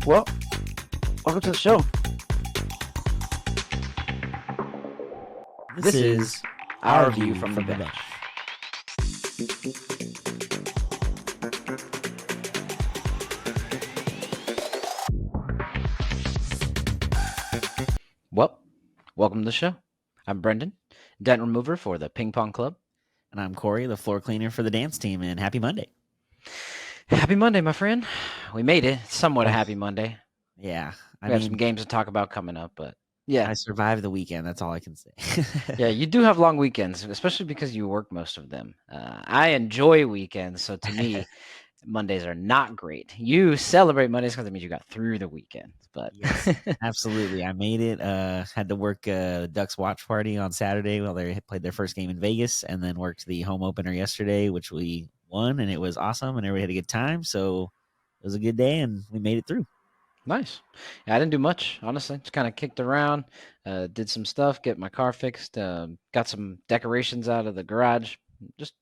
Well, welcome to the show. This is our view from the bench. Well, welcome to the show. I'm Brendan, dent remover for the Ping Pong Club. And I'm Corey, the floor cleaner for the dance team, and happy Monday. Happy Monday, my friend. We made it. Somewhat a happy Monday. Yeah. We have some games to talk about coming up, but yeah. I survived the weekend. That's all I can say. Yeah, you do have long weekends, especially because you work most of them. I enjoy weekends, so to me, Mondays are not great. You celebrate Mondays because it means you got through the weekend. But yes, absolutely. I made it. Had to work Ducks watch party on Saturday while they played their first game in Vegas, and then worked the home opener yesterday, which we won, and it was awesome, and everybody had a good time. So it was a good day, and we made it through. Nice. Yeah, I didn't do much, honestly. Just kind of kicked around, did some stuff, get my car fixed, got some decorations out of the garage. Just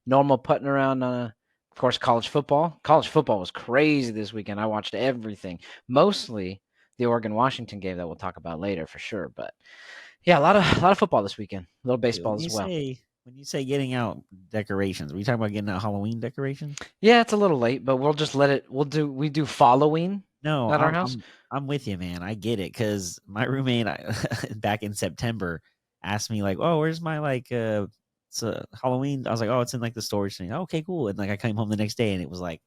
normal putting around. Of course, college football. College football was crazy this weekend. I watched everything, mostly the Oregon-Washington game that we'll talk about later for sure. But yeah, a lot of football this weekend. A little baseball as well. When you say getting out decorations, are you talking about getting out Halloween decorations? Yeah, it's a little late, but we'll just let it. We do Following. No, at our house. I'm with you, man. I get it because my roommate back in September asked me like, "Oh, where's my Halloween?" I was like, "Oh, it's in like the storage thing." Okay, cool. And like I came home the next day and it was like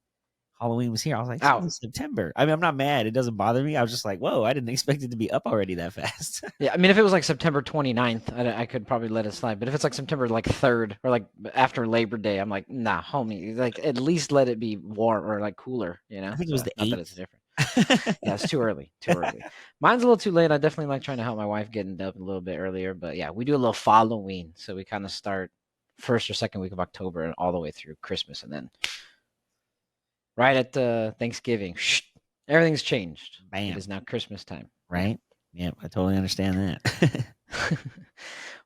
Halloween was here. I was like, "Oh, it's September." I mean, I'm not mad. It doesn't bother me. I was just like, "Whoa, I didn't expect it to be up already that fast." Yeah, I mean, if it was like September 29th, I could probably let it slide. But if it's like September like 3rd or like after Labor Day, I'm like, nah, homie. Like at least let it be warm or like cooler. You know, I think it was the 8th. Not that it's different. Yeah, it's too early. Too early. Mine's a little too late. I definitely like trying to help my wife getting up a little bit earlier. But yeah, we do a little Following, so we kind of start first or second week of October and all the way through Christmas, and then right at Thanksgiving, everything's changed. Bam! It is now Christmas time. Right? Yeah, I totally understand that.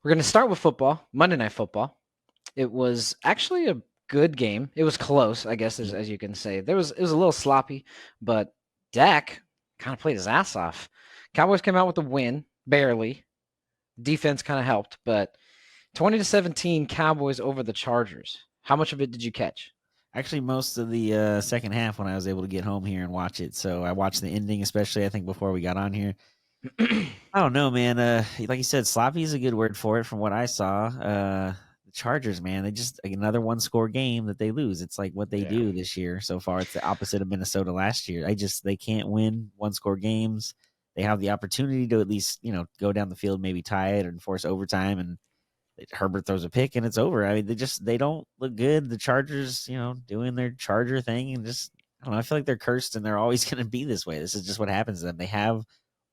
We're going to start with football, Monday Night Football. It was actually a good game. It was close, I guess, as you can say. It was a little sloppy, but Dak kind of played his ass off. Cowboys came out with a win, barely. Defense kind of helped, but 20-17 Cowboys over the Chargers. How much of it did you catch? Actually, most of the second half when I was able to get home here and watch it. So I watched the ending, especially I think before we got on here. I don't know, man. Like you said, sloppy is a good word for it from what I saw. The Chargers, man, they just another one-score game that they lose. It's like what they do this year so far. It's the opposite of Minnesota last year. They can't win one-score games. They have the opportunity to at least, go down the field, maybe tie it and force overtime, and Herbert throws a pick and it's over. I mean, they don't look good. The Chargers, doing their Charger thing, and just I don't know. I feel like they're cursed and they're always going to be this way. This is just what happens to them. They have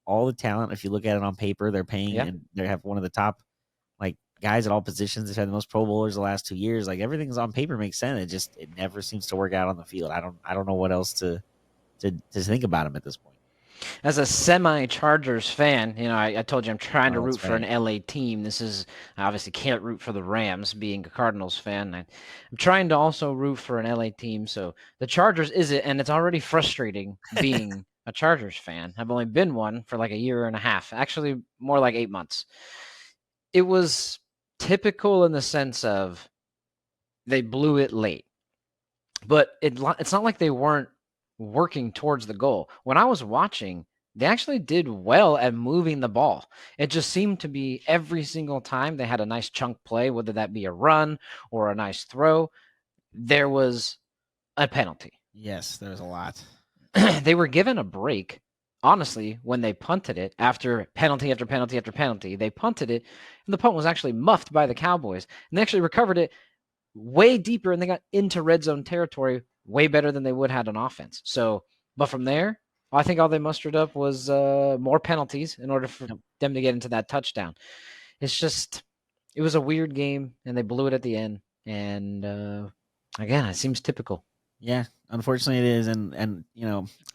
all the talent. If you look at it on paper, they're paying and they have one of the top guys at all positions. They've had the most Pro Bowlers the last 2 years. Like everything's on paper makes sense. It never seems to work out on the field. I don't know what else to think about them at this point. As a semi-Chargers fan, I told you I'm trying to root for an LA team. This is I obviously can't root for the Rams, being a Cardinals fan. I'm trying to also root for an LA team. So the Chargers is it, and it's already frustrating being a Chargers fan. I've only been one for like a year and a half, actually more like 8 months. It was typical in the sense of they blew it late, but it's not like they weren't working towards the goal. When I was watching, they actually did well at moving the ball. It just seemed to be every single time they had a nice chunk play, whether that be a run or a nice throw, there was a penalty. Yes, there was a lot. They were given a break, honestly, when they punted it after penalty after penalty after penalty. They punted it, and the punt was actually muffed by the Cowboys, and they actually recovered it way deeper, and they got into red zone territory way better than they would had on offense. So, but from there, I think all they mustered up was more penalties in order for them to get into that touchdown. It's just, it was a weird game, and they blew it at the end. And again, it seems typical. Yeah, unfortunately it is. And I'm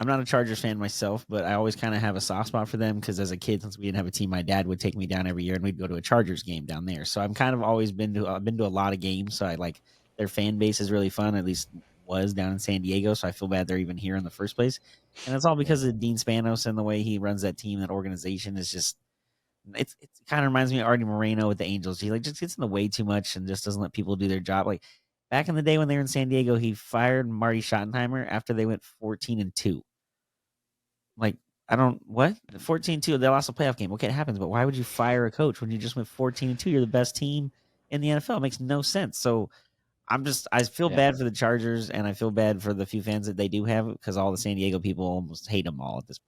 not a Chargers fan myself, but I always kind of have a soft spot for them because as a kid, since we didn't have a team, my dad would take me down every year and we'd go to a Chargers game down there. So I'm kind of always I've been to a lot of games. So I like their fan base is really fun, at least was down in San Diego. So I feel bad they're even here in the first place. And it's all because of Dean Spanos and the way he runs that team. That organization is just it kind of reminds me of Artie Moreno with the Angels. He just gets in the way too much and just doesn't let people do their job. Like back in the day when they were in San Diego, he fired Marty Schottenheimer after they went 14-2. Like, I don't, what? 14-2, they lost a playoff game. Okay, it happens, but why would you fire a coach when you just went 14-2? You're the best team in the NFL. It makes no sense. So I feel bad for the Chargers, and I feel bad for the few fans that they do have because all the San Diego people almost hate them all at this point.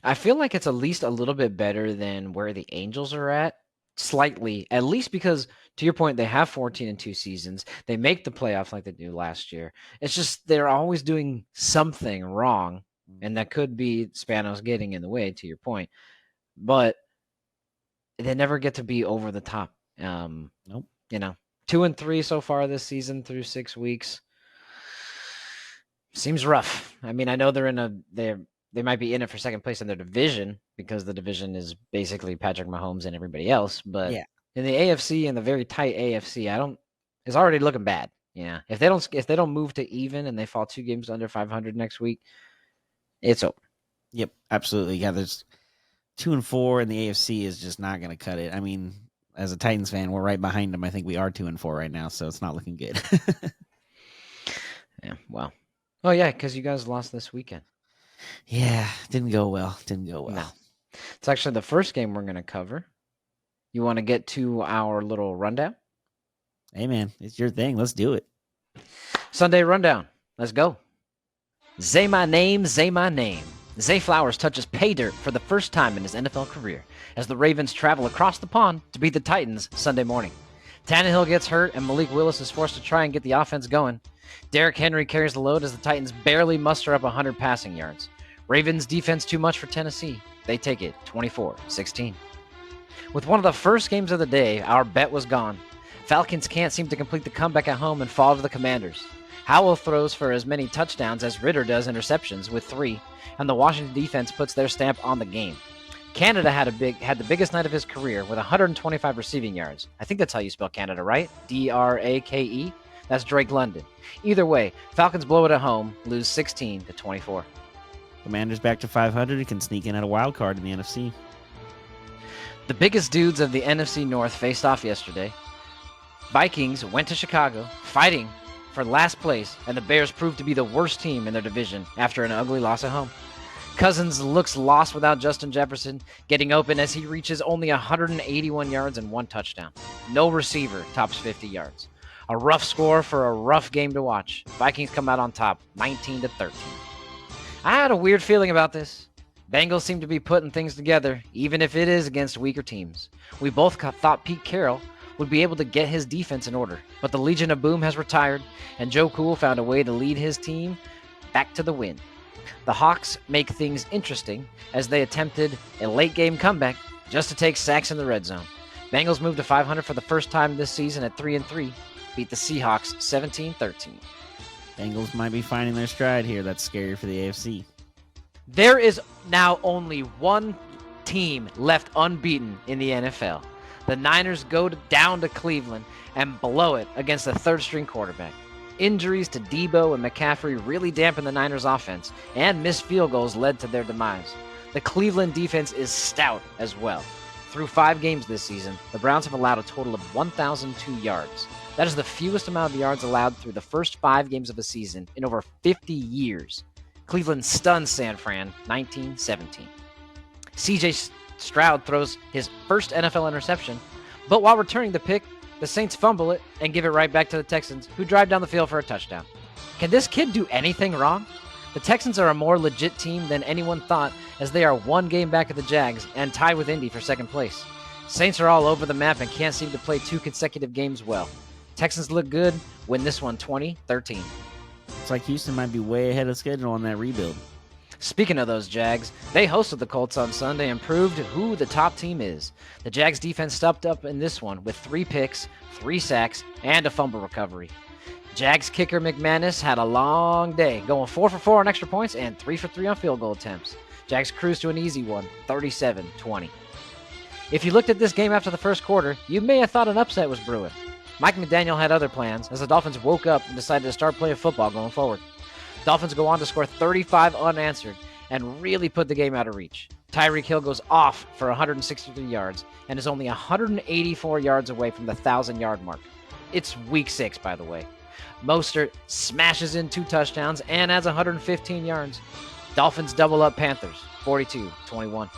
I feel like it's at least a little bit better than where the Angels are at. Slightly, at least because, to your point, they have 14-2 seasons. They make the playoffs like they do last year. It's just they're always doing something wrong, and that could be Spanos getting in the way, to your point. But they never get to be over the top. Nope. 2-3 so far this season through 6 weeks. Seems rough. I mean, I know they might be in it for second place in their division because the division is basically Patrick Mahomes and everybody else. But in the AFC and the very tight AFC, it's already looking bad. Yeah. If they don't move to even and they fall 2 games under 500 next week, it's over. Yep, absolutely. Yeah, there's 2-4 and the AFC is just not going to cut it. I mean, as a Titans fan, we're right behind them. I think we are 2-4 right now, so it's not looking good. Yeah, well. Oh, yeah, because you guys lost this weekend. Yeah, didn't go well. No. It's actually the first game we're going to cover. You want to get to our little rundown? Hey, man, it's your thing. Let's do it. Sunday rundown. Let's go. Say my name, say my name. Zay Flowers touches pay dirt for the first time in his NFL career as the Ravens travel across the pond to beat the Titans Sunday morning. Tannehill gets hurt and Malik Willis is forced to try and get the offense going. Derrick Henry carries the load as the Titans barely muster up 100 passing yards. Ravens defense too much for Tennessee. They take it 24-16. With one of the first games of the day, our bet was gone. Falcons can't seem to complete the comeback at home and fall to the Commanders. Howell throws for as many touchdowns as Ritter does interceptions with 3, and the Washington defense puts their stamp on the game. Canada had the biggest night of his career with 125 receiving yards. I think that's how you spell Canada, right? D-R-A-K-E? That's Drake London. Either way, Falcons blow it at home, lose 16-24. Commanders back to 500 and can sneak in at a wild card in the NFC. The biggest dudes of the NFC North faced off yesterday. Vikings went to Chicago, fighting for last place, and the Bears proved to be the worst team in their division after an ugly loss at home. Cousins looks lost without Justin Jefferson, getting open as he reaches only 181 yards and 1 touchdown. No receiver tops 50 yards. A rough score for a rough game to watch. Vikings come out on top, 19-13. I had a weird feeling about this. Bengals seem to be putting things together, even if it is against weaker teams. We both thought Pete Carroll would be able to get his defense in order, but the Legion of Boom has retired, and Joe Cool found a way to lead his team back to the win. The Hawks make things interesting as they attempted a late-game comeback just to take sacks in the red zone. Bengals moved to 500 for the first time this season at 3-3, beat the Seahawks 17-13. Bengals might be finding their stride here. That's scary for the AFC. There is now only one team left unbeaten in the NFL. The Niners go down to Cleveland and blow it against a third-string quarterback. Injuries to Debo and McCaffrey really dampened the Niners' offense, and missed field goals led to their demise. The Cleveland defense is stout as well. Through 5 games this season, the Browns have allowed a total of 1,002 yards. That is the fewest amount of yards allowed through the first 5 games of a season in over 50 years. Cleveland stuns San Fran 19-17. C.J. Stroud throws his first NFL interception, but while returning the pick, the Saints fumble it and give it right back to the Texans, who drive down the field for a touchdown. Can this kid do anything wrong? The Texans are a more legit team than anyone thought, as they are 1 game back of the Jags and tied with Indy for second place. Saints are all over the map and can't seem to play 2 consecutive games well. Texans look good, win this one 20-13. It's like Houston might be way ahead of schedule on that rebuild. Speaking of those Jags, they hosted the Colts on Sunday and proved who the top team is. The Jags defense stepped up in this one with 3 picks, 3 sacks, and a fumble recovery. Jags kicker McManus had a long day, going 4 for 4 on extra points and 3 for 3 on field goal attempts. Jags cruised to an easy one, 37-20. If you looked at this game after the first quarter, you may have thought an upset was brewing. Mike McDaniel had other plans as the Dolphins woke up and decided to start playing football going forward. Dolphins go on to score 35 unanswered and really put the game out of reach. Tyreek Hill goes off for 163 yards and is only 184 yards away from the 1,000-yard mark. It's week 6, by the way. Mostert smashes in 2 touchdowns and adds 115 yards. Dolphins double up Panthers, 42-21.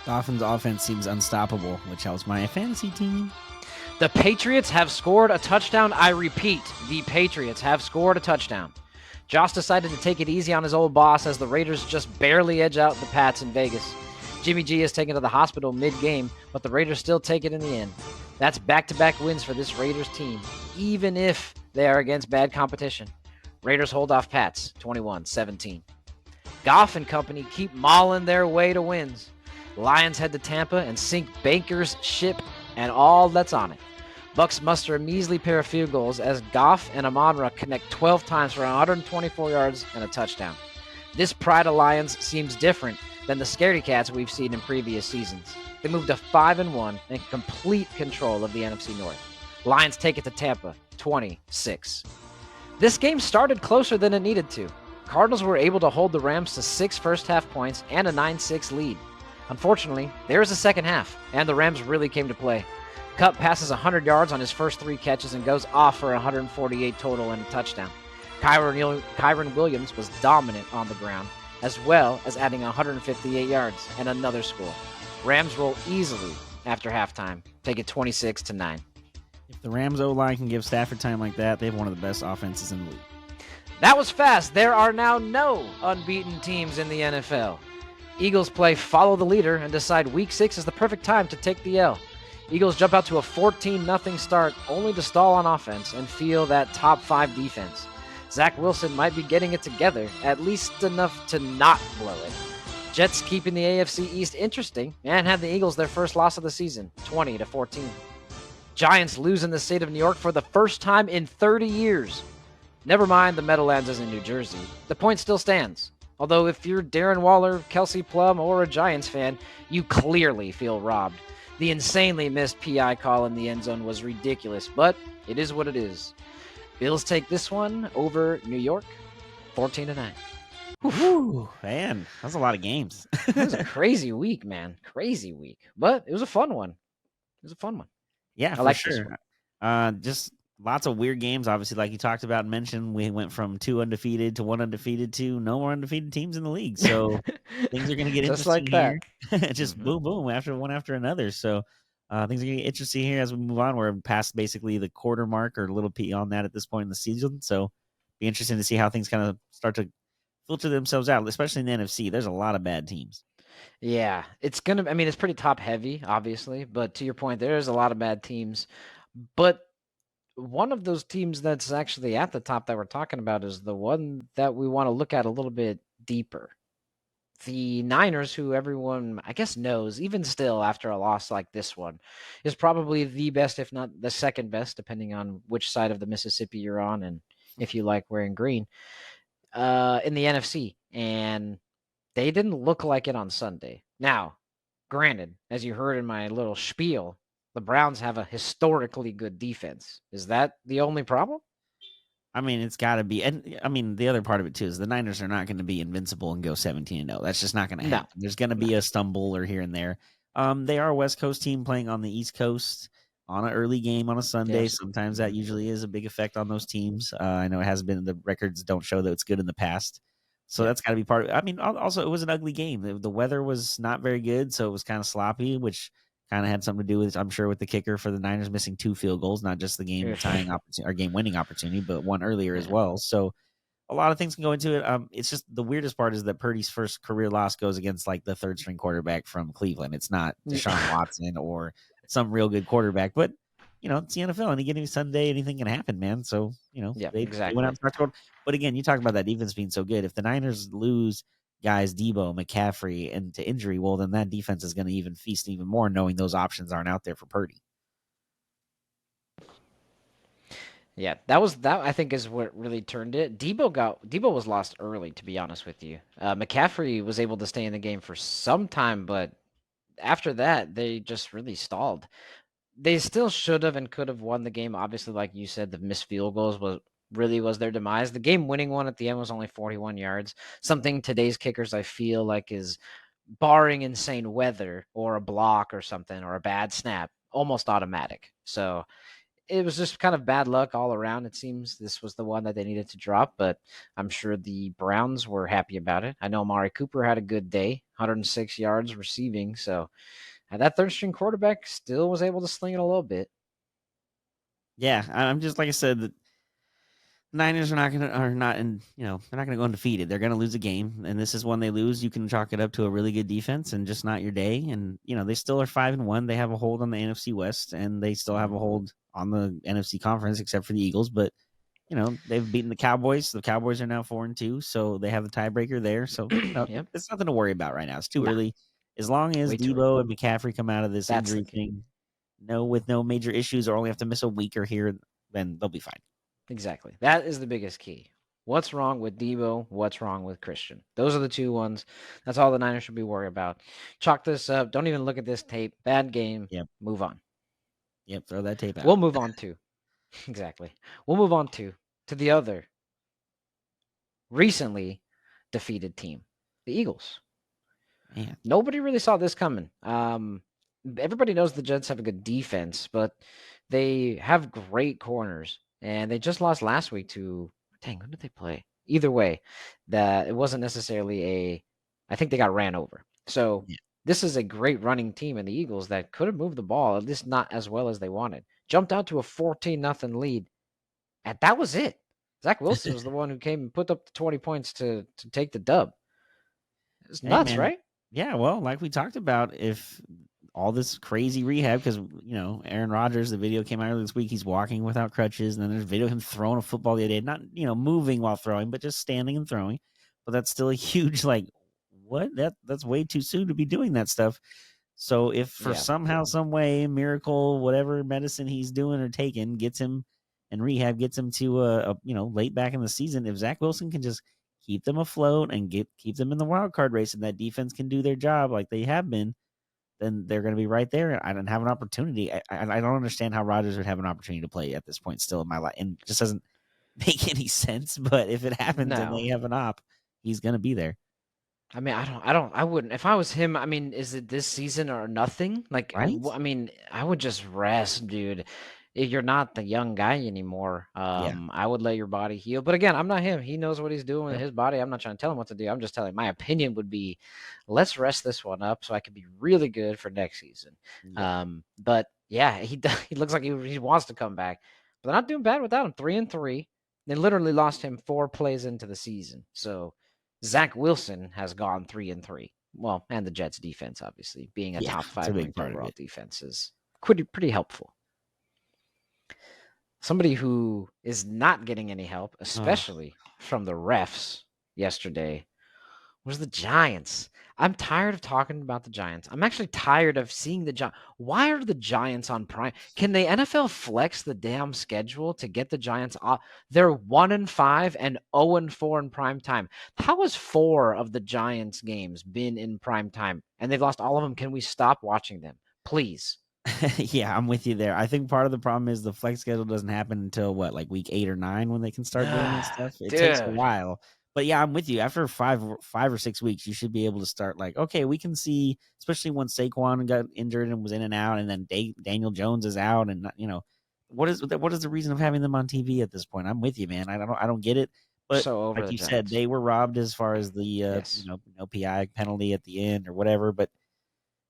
Dolphins offense seems unstoppable, which helps my fantasy team. The Patriots have scored a touchdown. I repeat, the Patriots have scored a touchdown. Josh decided to take it easy on his old boss as the Raiders just barely edge out the Pats in Vegas. Jimmy G is taken to the hospital mid-game, but the Raiders still take it in the end. That's back-to-back wins for this Raiders team, even if they are against bad competition. Raiders hold off Pats, 21-17. Goff and company keep mauling their way to wins. Lions head to Tampa and sink Baker's ship and all that's on it. Bucks muster a measly pair of field goals as Goff and Amon-Ra connect 12 times for 124 yards and a touchdown. This Pride of Lions seems different than the scaredy cats we've seen in previous seasons. They move to 5-1 and complete control of the NFC North. Lions take it to Tampa, 26. This game started closer than it needed to. Cardinals were able to hold the Rams to 6 first-half points and a 9-6 lead. Unfortunately, there was a second half, and the Rams really came to play. Kupp passes 100 yards on his first 3 catches and goes off for 148 total and a touchdown. Kyren Williams was dominant on the ground, as well as adding 158 yards and another score. Rams roll easily after halftime, take it 26-9. If the Rams O-line can give Stafford time like that, they have one of the best offenses in the league. That was fast. There are now no unbeaten teams in the NFL. Eagles play follow the leader and decide week 6 is the perfect time to take the L. Eagles jump out to a 14-0 start, only to stall on offense and feel that top 5 defense. Zach Wilson might be getting it together, at least enough to not blow it. Jets keeping the AFC East interesting and had the Eagles their first loss of the season, 20-14. Giants lose in the state of New York for the first time in 30 years. Never mind the Meadowlands is in New Jersey. The point still stands. Although if you're Darren Waller, Kelsey Plum, or a Giants fan, you clearly feel robbed. The insanely missed PI call in the end zone was ridiculous, but it is what it is. Bills take this one over New York, 14-9. Whew, man, that was a lot of games. It was a crazy week, man. Crazy week. But it was a fun one. Yeah, I like sure. This one. Just lots of weird games. Obviously, like you talked about and mentioned, we went from 2 undefeated to 1 undefeated to no more undefeated teams in the league. So things are going to get just interesting like here. Just boom, boom, one after another. So things are going to get interesting here as we move on. We're past basically the quarter mark or a little beyond that at this point in the season. So be interesting to see how things kind of start to filter themselves out, especially in the NFC. There's a lot of bad teams. Yeah, it's pretty top heavy, obviously, but to your point, there's a lot of bad teams. But one of those teams that's actually at the top that we're talking about is the one that we want to look at a little bit deeper. The Niners, who everyone, I guess, knows, even still after a loss like this one, is probably the best, if not the second best, depending on which side of the Mississippi you're on and if you like wearing green, in the NFC. And they didn't look like it on Sunday. Now, granted, as you heard in my little spiel, the Browns have a historically good defense. Is that the only problem? I mean, it's got to be. And I mean, the other part of it, too, is the Niners are not going to be invincible and go 17-0. That's just not going to happen. No. There's going to be a stumble or here and there. They are a West Coast team playing on the East Coast on an early game on a Sunday. Yes. Sometimes that usually is a big effect on those teams. I know it has been. The records don't show that it's good in the past. So that's got to be part of it. I mean, also, it was an ugly game. The weather was not very good, so it was kind of sloppy, which kind of had something to do with, I'm sure, with the kicker for the Niners missing 2 field goals, not just the game tying opportunity or game winning opportunity, but one earlier as well. So a lot of things can go into it. It's just the weirdest part is that Purdy's first career loss goes against like the 3rd string quarterback from Cleveland. It's not Deshaun Watson or some real good quarterback, but it's the NFL. Any given Sunday, anything can happen, man. So, exactly. They went out and started. But again, you talk about that defense being so good. If the Niners lose guys, Debo, McCaffrey, and to injury, well, then that defense is going to even feast even more, knowing those options aren't out there for Purdy. Yeah, that I think is what really turned it. Debo was lost early, to be honest with you. McCaffrey was able to stay in the game for some time, but after that, they just really stalled. they still should have and could have won the game. Obviously, like you said, the missed field goals was their demise. The game-winning one at the end was only 41 yards. Something today's kickers I feel like is, barring insane weather or a block or something or a bad snap, almost automatic. So it was just kind of bad luck all around. It seems this was the one that they needed to drop, but I'm sure the Browns were happy about it. I know Amari Cooper had a good day, 106 yards receiving. So that third string quarterback still was able to sling it a little bit. Yeah, I'm just like I said. The Niners are not in, they're not gonna go undefeated. They're gonna lose a game, and this is one they lose. You can chalk it up to a really good defense and just not your day. And they still are 5-1. They have a hold on the NFC West, and they still have a hold on the NFC Conference, except for the Eagles. But they've beaten the Cowboys. The Cowboys are now 4-2, so they have the tiebreaker there. So Yep. it's nothing to worry about right now. It's too Nah, early. As long as way too early. Debo and McCaffrey come out of this That's the injury key. thing, with no major issues, or only have to miss a week or here, then they'll be fine. Exactly. That is the biggest key. What's wrong with Debo? What's wrong with Christian? Those are the two ones. That's all the Niners should be worried about. Chalk this up. Don't even look at this tape. Bad game. Yep. Move on. Yep. Throw that tape out. We'll move on to exactly. We'll move on to the other recently defeated team, the Eagles. Man. Nobody really saw this coming. Everybody knows the Jets have a good defense, but they have great corners, and they just lost last week to, dang, who did they play? Either way, that it wasn't necessarily I think they got ran over. So Yeah. this is a great running team in the Eagles that could have moved the ball, at least not as well as they wanted. Jumped out to a 14-0 lead, and that was it. Zach Wilson was the one who came and put up the 20 points to take the dub. It's Hey, nuts, man. right? Yeah. Well, like we talked about, if all this crazy rehab, because Aaron Rodgers, the video came out earlier this week. He's walking without crutches, and then there's a video of him throwing a football the other day, not moving while throwing, but just standing and throwing. But that's still a huge what? That's way too soon to be doing that stuff. So if for somehow, some way, miracle, whatever medicine he's doing or taking gets him and rehab gets him to late back in the season, if Zach Wilson can just keep them afloat and keep them in the wild card race, and that defense can do their job like they have been, then they're going to be right there. I don't have an opportunity. I don't understand how Rodgers would have an opportunity to play at this point still in my life, and it just doesn't make any sense. But if it happens and they have an op, he's going to be there. I mean, I wouldn't. If I was him, I mean, is it this season or nothing? Like, Right? I mean, I would just rest, dude. If you're not the young guy anymore, I would let your body heal. But again, I'm not him. He knows what he's doing with his body. I'm not trying to tell him what to do. I'm just telling my opinion would be, let's rest this one up so I can be really good for next season. Yeah. But yeah, he looks like he wants to come back. But they're not doing bad without him. 3-3. They literally lost him 4 plays into the season. So Zach Wilson has gone 3-3. Well, and the Jets defense, obviously, being a top 5 ranked overall defense is pretty helpful. Somebody who is not getting any help, especially from the refs yesterday, was the Giants. I'm tired of talking about the Giants. I'm actually tired of seeing the Giants. Why are the Giants on Prime? Can the NFL flex the damn schedule to get the Giants off? They're 1-5 and 0-4 in prime time. How has 4 of the Giants games been in prime time? And they've lost all of them. Can we stop watching them, please? Yeah, I'm with you there. I think part of the problem is the flex schedule doesn't happen until what, week 8 or 9 when they can start doing that stuff. It takes a while. But yeah, I'm with you. After 5 or 6 weeks, you should be able to start okay, we can see, especially when Saquon got injured and was in and out, and then Daniel Jones is out, and what is the reason of having them on TV at this point? I'm with you, man. I don't get it. But so like you said, they were robbed as far as the no PI penalty at the end or whatever. But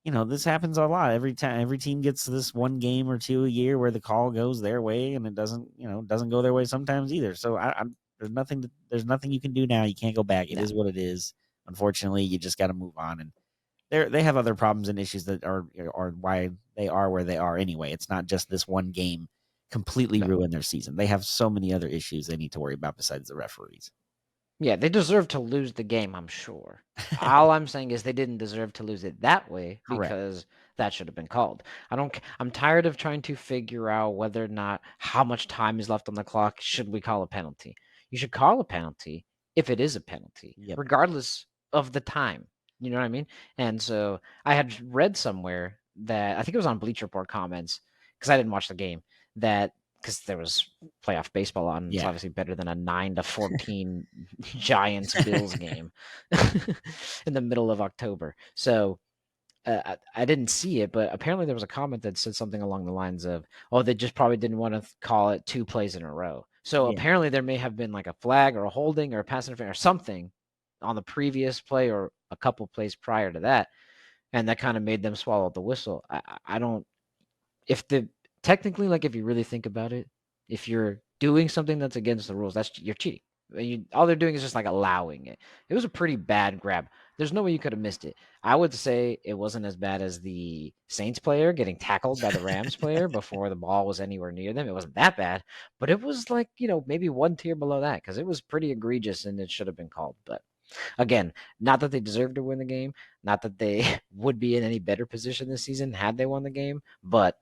this happens a lot. Every time, every team gets this one game or two a year where the call goes their way, and it doesn't go their way sometimes either. So there's nothing you can do now. You can't go back. It is what it is. Unfortunately, you just got to move on. And they have other problems and issues that are why they are where they are anyway. It's not just this one game completely ruined their season. They have so many other issues they need to worry about besides the referees. Yeah, they deserve to lose the game, I'm sure. All I'm saying is they didn't deserve to lose it that way because that should have been called. I'm tired of trying to figure out whether or not how much time is left on the clock. Should we call a penalty? You should call a penalty if it is a penalty, regardless of the time. You know what I mean? And so I had read somewhere that I think it was on Bleacher Report comments. because I didn't watch the game, that because there was playoff baseball on. It's Yeah. obviously better than a 9-14 Giants Bills game in the middle of October. So I didn't see it, but apparently there was a comment that said something along the lines of, "Oh, they just probably didn't want to call it 2 plays in a row." So Yeah. apparently there may have been like a flag or a holding or a pass interference or something on the previous play or a couple plays prior to that, and that kind of made them swallow the whistle. I don't if the technically, like, if you really think about it, if you're doing something that's against the rules, you're cheating. All they're doing is just like allowing it. It was a pretty bad grab. There's no way you could have missed it. I would say it wasn't as bad as the Saints player getting tackled by the Rams player before the ball was anywhere near them. It wasn't that bad, but it was like, maybe one tier below that because it was pretty egregious and it should have been called. But again, not that they deserved to win the game, not that they would be in any better position this season had they won the game, but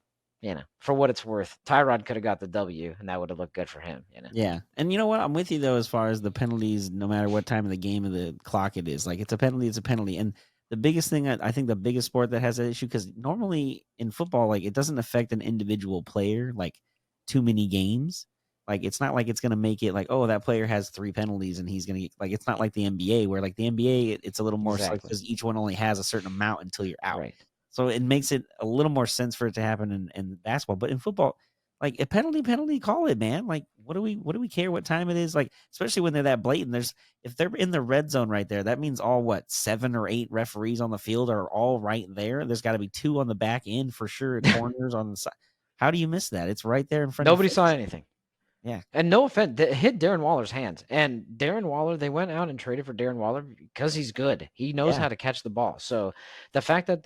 for what it's worth, Tyrod could have got the W, and that would have looked good for him. Yeah. And you know what? I'm with you, though, as far as the penalties, no matter what time of the game of the clock it is. Like, it's a penalty, it's a penalty. And the biggest thing, I think the biggest sport that has that issue, because normally in football, like, it doesn't affect an individual player, like, too many games. Like, it's not like it's going to make it like, oh, that player has 3 penalties and he's going to get, like, it's not like the NBA, where, like, the NBA, it's a little more because each one only has a certain amount until you're out. Right. So it makes it a little more sense for it to happen in basketball. But in football, like, a penalty, call it, man. Like, what do we care what time it is? Like, especially when they're that blatant. If they're in the red zone right there, that means all 7 or 8 referees on the field are all right there. There's got to be 2 on the back end for sure, corners on the side. How do you miss that? It's right there in front. Nobody saw anything. Yeah. And no offense, it hit Darren Waller's hands. And Darren Waller, they went out and traded for Darren Waller because he's good. He knows how to catch the ball. So the fact that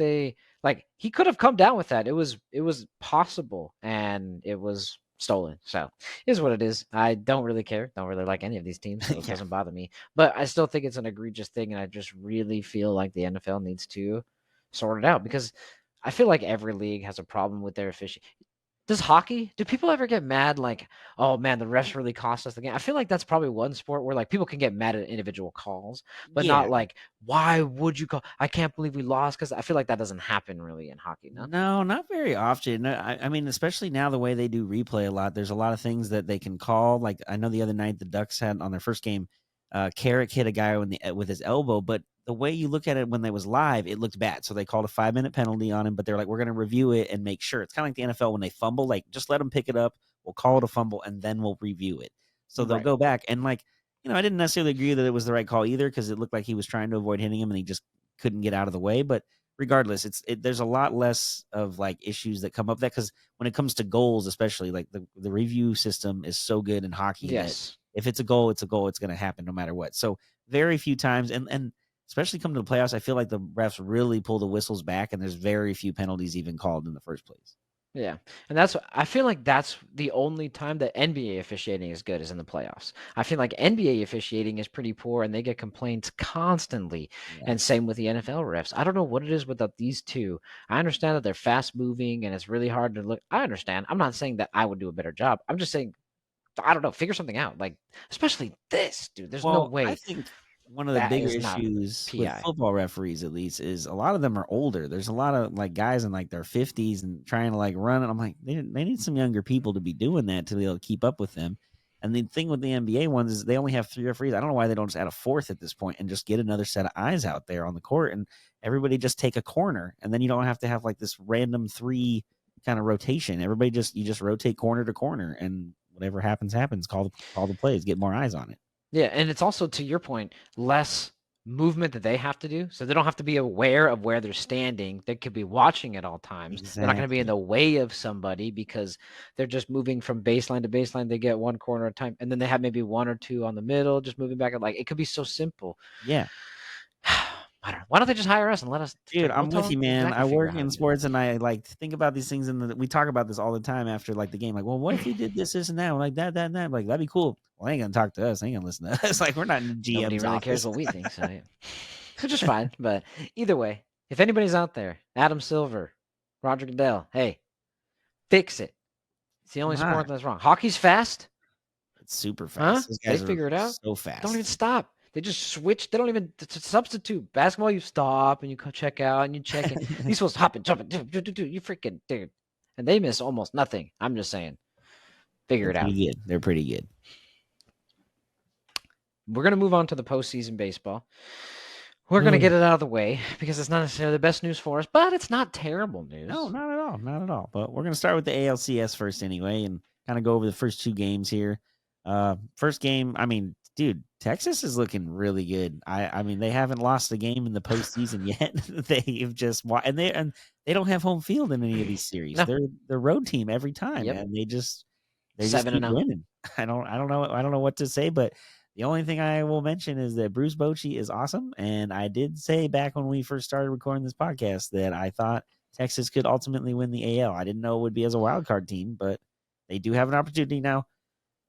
he could have come down with that. It was possible, and it was stolen. So it is what it is. I don't really care. Don't really like any of these teams, so it doesn't bother me. But I still think it's an egregious thing, and I just really feel like the NFL needs to sort it out because I feel like every league has a problem with their officiating. Do people ever get mad like, oh man, the refs really cost us the game? I feel like that's probably one sport where like people can get mad at individual calls, but not like, why would you call? I can't believe we lost, because I feel like that doesn't happen really in hockey. No, not very often. No, I mean, especially now the way they do replay a lot, there's a lot of things that they can call. Like, I know the other night the Ducks had on their first game, Carrick hit a guy with his elbow, but the way you look at it when they was live, it looked bad. So they called a 5-minute penalty on him, but they're like, we're going to review it and make sure. It's kind of like the NFL when they fumble, like, just let them pick it up. We'll call it a fumble and then we'll review it. So they'll go back. And like, I didn't necessarily agree that it was the right call either, because it looked like he was trying to avoid hitting him and he just couldn't get out of the way. But regardless, there's a lot less of like issues that come up that, because when it comes to goals, especially, like the review system is so good in hockey. Yes. That if it's a goal, it's a goal. It's going to happen no matter what. So very few times, and especially coming to the playoffs, I feel like the refs really pull the whistles back, and there's very few penalties even called in the first place. Yeah, and I feel like that's the only time that NBA officiating is good, is in the playoffs. I feel like NBA officiating is pretty poor, and they get complaints constantly. Yeah. And same with the NFL refs. I don't know what it is with these two. I understand that they're fast moving and it's really hard to look. I understand. I'm not saying that I would do a better job. I'm just saying, I don't know, figure something out. Like, especially this, dude. There's no way. I think one of the bigger issues with football referees, at least, is a lot of them are older. There's a lot of like guys in like their 50s and trying to like run. And I'm like, they need some younger people to be doing that to be able to keep up with them. And the thing with the NBA ones is they only have 3 referees. I don't know why they don't just add a 4th at this point and just get another set of eyes out there on the court, and everybody just take a corner, and then you don't have to have like this random 3 kind of rotation. Everybody you just rotate corner to corner, and whatever happens. Call the plays, get more eyes on it. Yeah, and it's also, to your point, less movement that they have to do. So they don't have to be aware of where they're standing. They could be watching at all times. Exactly. They're not going to be in the way of somebody because they're just moving from baseline to baseline. They get one corner at a time, and then they have maybe 1 or 2 on the middle, just moving back. Like, it could be so simple. Yeah. I don't know. Why don't they just hire us and let us? Dude, I'm with you, man. I work in sports, and I like think about these things, and we talk about this all the time after like the game. Like, well, what if you did this, and that? Like that, and that. Like, that'd be cool. Well, they ain't gonna talk to us. They ain't gonna listen to us. Like, we're not in the GM's Nobody really office. cares what we think, so yeah. Which is fine. But either way, if anybody's out there, Adam Silver, Roger Goodell, hey, fix it. It's the only sport that's wrong. Hockey's fast. It's super fast. Huh? They figure it out. So fast. Don't even stop. They just switch. They don't even substitute. Basketball, you stop and you check out and you check in. You're supposed to hop and jump and do. You freaking dude. and they miss almost nothing. I'm just saying, figure it out. Pretty good. They're pretty good. We're gonna move on to the postseason baseball. We're going to get it out of the way because it's not necessarily the best news for us, but it's not terrible news. No, not at all. Not at all. But we're going to start with the ALCS first anyway and kind of go over the first two games here. First game, I mean, dude, Texas is looking really good. I mean, they haven't lost a game in the postseason yet. They've just and they don't have home field in any of these series. No. They're the road team every time, and they just keep winning. I don't know what to say, but the only thing I will mention is that Bruce Bochy is awesome. And I did say back when we first started recording this podcast that I thought Texas could ultimately win the AL. I didn't know it would be as a wild card team, but they do have an opportunity now.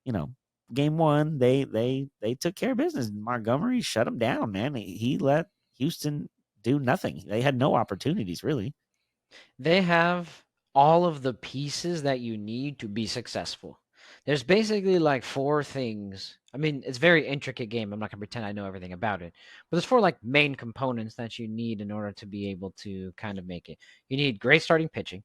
You know, game one, they took care of business. Montgomery shut them down, man. He let Houston do nothing. They had no opportunities, really. They have all of the pieces that you need to be successful. There's basically like 4 things. I mean, it's a very intricate game. I'm not going to pretend I know everything about it. But there's 4 like main components that you need in order to be able to kind of make it. You need great starting pitching,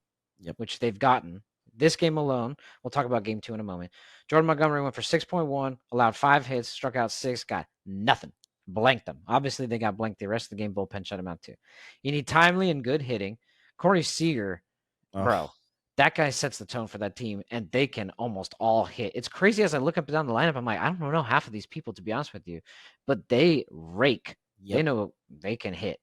which they've gotten. This game alone, we'll talk about game 2 in a moment. Jordan Montgomery went for 6.1, allowed 5 hits, struck out 6, got nothing. Blanked them. Obviously, they got blanked the rest of the game. Bullpen shut him out too. You need timely and good hitting. Corey Seager, bro, that guy sets the tone for that team, and they can almost all hit. It's crazy as I look up and down the lineup. I'm like, I don't know half of these people, to be honest with you, but they rake. They know they can hit.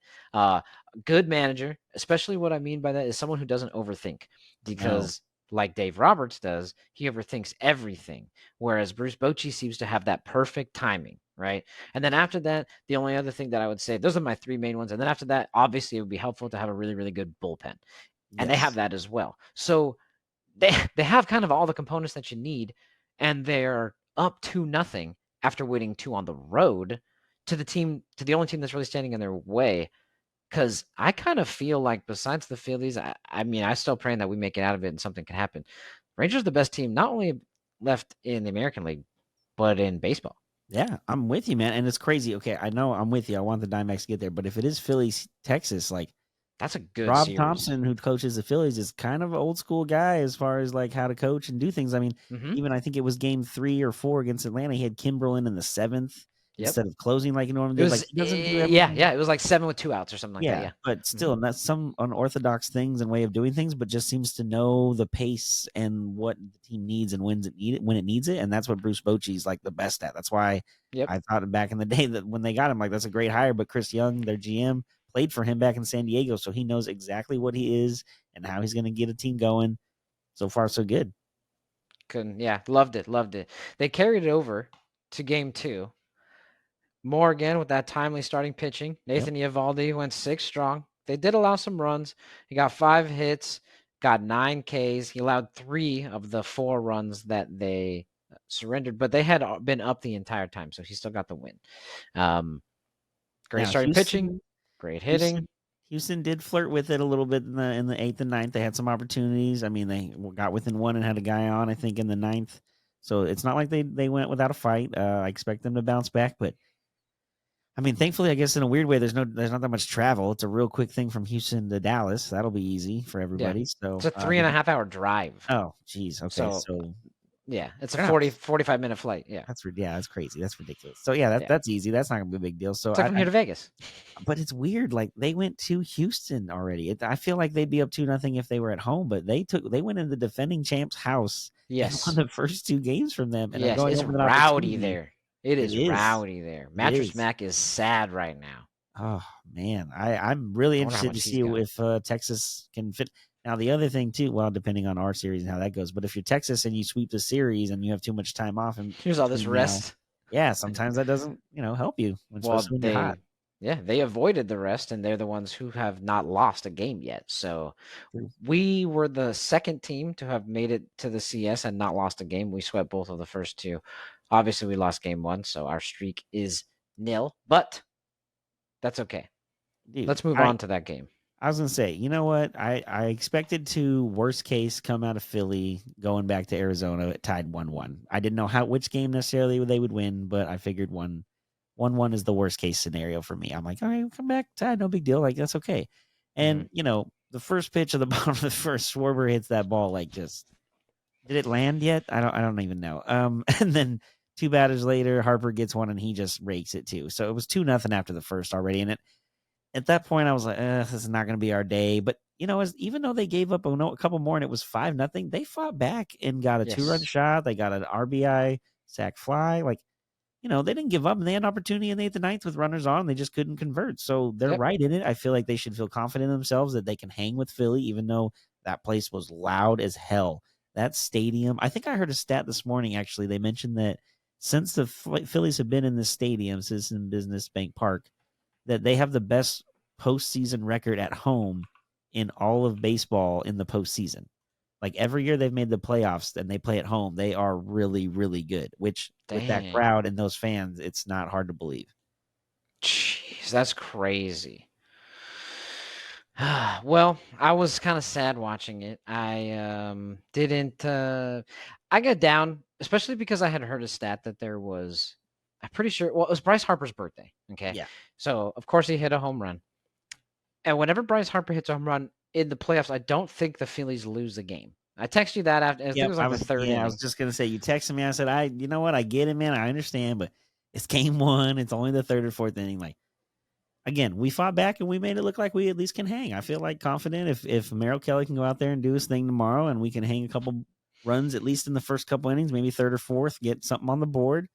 Good manager, especially what I mean by that is someone who doesn't overthink, because like Dave Roberts does, he overthinks everything, whereas Bruce Bochy seems to have that perfect timing, right? And then after that, the only other thing that I would say, those are my 3 main ones. And then after that, obviously, it would be helpful to have a really, really good bullpen. And they have that as well. So they have kind of all the components that you need, and they're up 2-0 after winning 2 on the road to the only team that's really standing in their way. Because I kind of feel like besides the Phillies, I mean, I still praying that we make it out of it and something can happen. Rangers are the best team, not only left in the American League, but in baseball. Yeah, I'm with you, man. And it's crazy. Okay, I know I'm with you. I want the Diamondbacks to get there. But if it is Phillies, Texas, like, that's a good Rob series. Thompson, who coaches the Phillies, is kind of an old school guy as far as like how to coach and do things. I mean, even I think it was game 3 or 4 against Atlanta. He had Kimbrel in the 7th instead of closing like he normally did. Like, he doesn't do everything. Yeah. It was like 7 with 2 outs or something like that. Yeah, but still, that's some unorthodox things and way of doing things, but just seems to know the pace and what the team needs and when it needs it. And that's what Bruce Bochy's like the best at. That's why I thought back in the day that when they got him, like, that's a great hire. But Chris Young, their GM, played for him back in San Diego, so he knows exactly what he is and how he's going to get a team going. So far, so good. Loved it. They carried it over to game 2. More again with that timely starting pitching. Nathan Eovaldi went 6 strong. They did allow some runs. He got 5 hits, got 9 Ks. He allowed 3 of the 4 runs that they surrendered, but they had been up the entire time, so he still got the win. Great starting pitching, great hitting. Houston did flirt with it a little bit in the 8th and 9th. They had some opportunities. I mean, they got within 1 and had a guy on, I think, in the 9th. So it's not like they went without a fight. I expect them to bounce back, but I mean, thankfully, I guess in a weird way, there's not that much travel. It's a real quick thing from Houston to Dallas. That'll be easy for everybody. So it's a 3.5 hour drive. Oh, geez. Okay. So yeah, it's a 45 minute flight. Yeah. That's crazy. That's ridiculous. So yeah, that's easy. That's not gonna be a big deal. So it's like from here to Vegas. But it's weird. Like, they went to Houston already. I feel like they'd be up 2-0 if they were at home, but they went in the defending champs' house. Yes. And won the first 2 games from them. And it's rowdy there. It is rowdy there. Mattress Mac is sad right now. Oh man, I'm really interested to see if Texas can fit. Now the other thing too, well, depending on our series and how that goes, but if you're Texas and you sweep the series and you have too much time off, and here's all this rest, sometimes that doesn't help you. They avoided the rest, and they're the ones who have not lost a game yet. So we were the second team to have made it to the CS and not lost a game. We swept both of the first 2. Obviously, we lost game 1, so our streak is 0, but that's okay. Dude, let's move on to that game. I was going to say, you know what? I expected to, worst case, come out of Philly, going back to Arizona, it tied 1-1. I didn't know which game necessarily they would win, but I figured 1-1 is the worst case scenario for me. I'm like, all right, come back, tied, no big deal. Like, that's okay. And, the first pitch of the bottom of the first, Schwarber hits that ball like just. Did it land yet? I don't even know. And then 2 batters later, Harper gets one and he just rakes it too. So it was 2-0 after the first already. And at that point, I was like, this is not going to be our day. But even though they gave up a couple more and it was 5-0, they fought back and got a 2-run Yes. shot. They got an RBI sac fly. Like, they didn't give up and they had an opportunity in the 8th and 9th with runners on. They just couldn't convert. So they're Yep. right in it. I feel like they should feel confident in themselves that they can hang with Philly, even though that place was loud as hell. That stadium, I think I heard a stat this morning, actually. They mentioned that since the Phillies have been in this stadium, Citizen Business Bank Park, that they have the best postseason record at home in all of baseball in the postseason. Like every year they've made the playoffs and they play at home, they are really, really good, which with that Dang. crowd and those fans, it's not hard to believe. Jeez, that's crazy. Well, I was kind of sad watching it. I didn't I got down, especially because I had heard a stat that there was, I'm pretty sure, well, it was Bryce Harper's birthday. Okay. Yeah. So of course he hit a home run. And whenever Bryce Harper hits a home run in the playoffs, I don't think the Phillies lose the game. I text you that after. I think it was like the third inning. I was just gonna say, you texted me. I said, you know what? I get it, man. I understand, but it's game 1. It's only the 3rd or 4th inning. Like, again, we fought back and we made it look like we at least can hang. I feel like confident if Merrill Kelly can go out there and do his thing tomorrow and we can hang a couple runs at least in the first couple innings, maybe 3rd or 4th, get something on the board,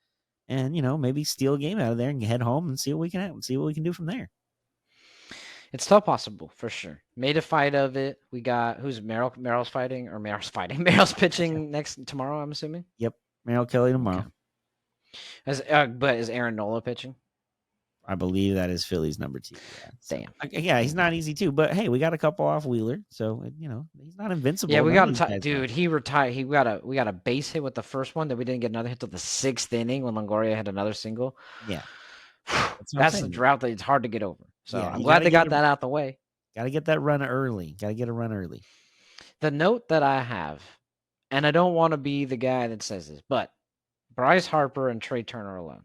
and maybe steal a game out of there and head home and see what we can do from there. It's still possible for sure. Made a fight of it. We got who's Merrill? Merrill's fighting or Merrill's fighting? Merrill's pitching tomorrow. I'm assuming. Yep, Merrill Kelly tomorrow. Okay. But is Aaron Nola pitching? I believe that is Philly's number 2. Yeah. Damn. Yeah, he's not easy too. But hey, we got a couple off Wheeler, so he's not invincible. Yeah, we got him. Dude, he retired. We got a base hit with the first one that we didn't get another hit till the 6th inning when Longoria had another single. Yeah, that's the drought that it's hard to get over. So yeah, I'm glad they got that out the way. Got to get that run early. Got to get a run early. The note that I have, and I don't want to be the guy that says this, but Bryce Harper and Trey Turner alone,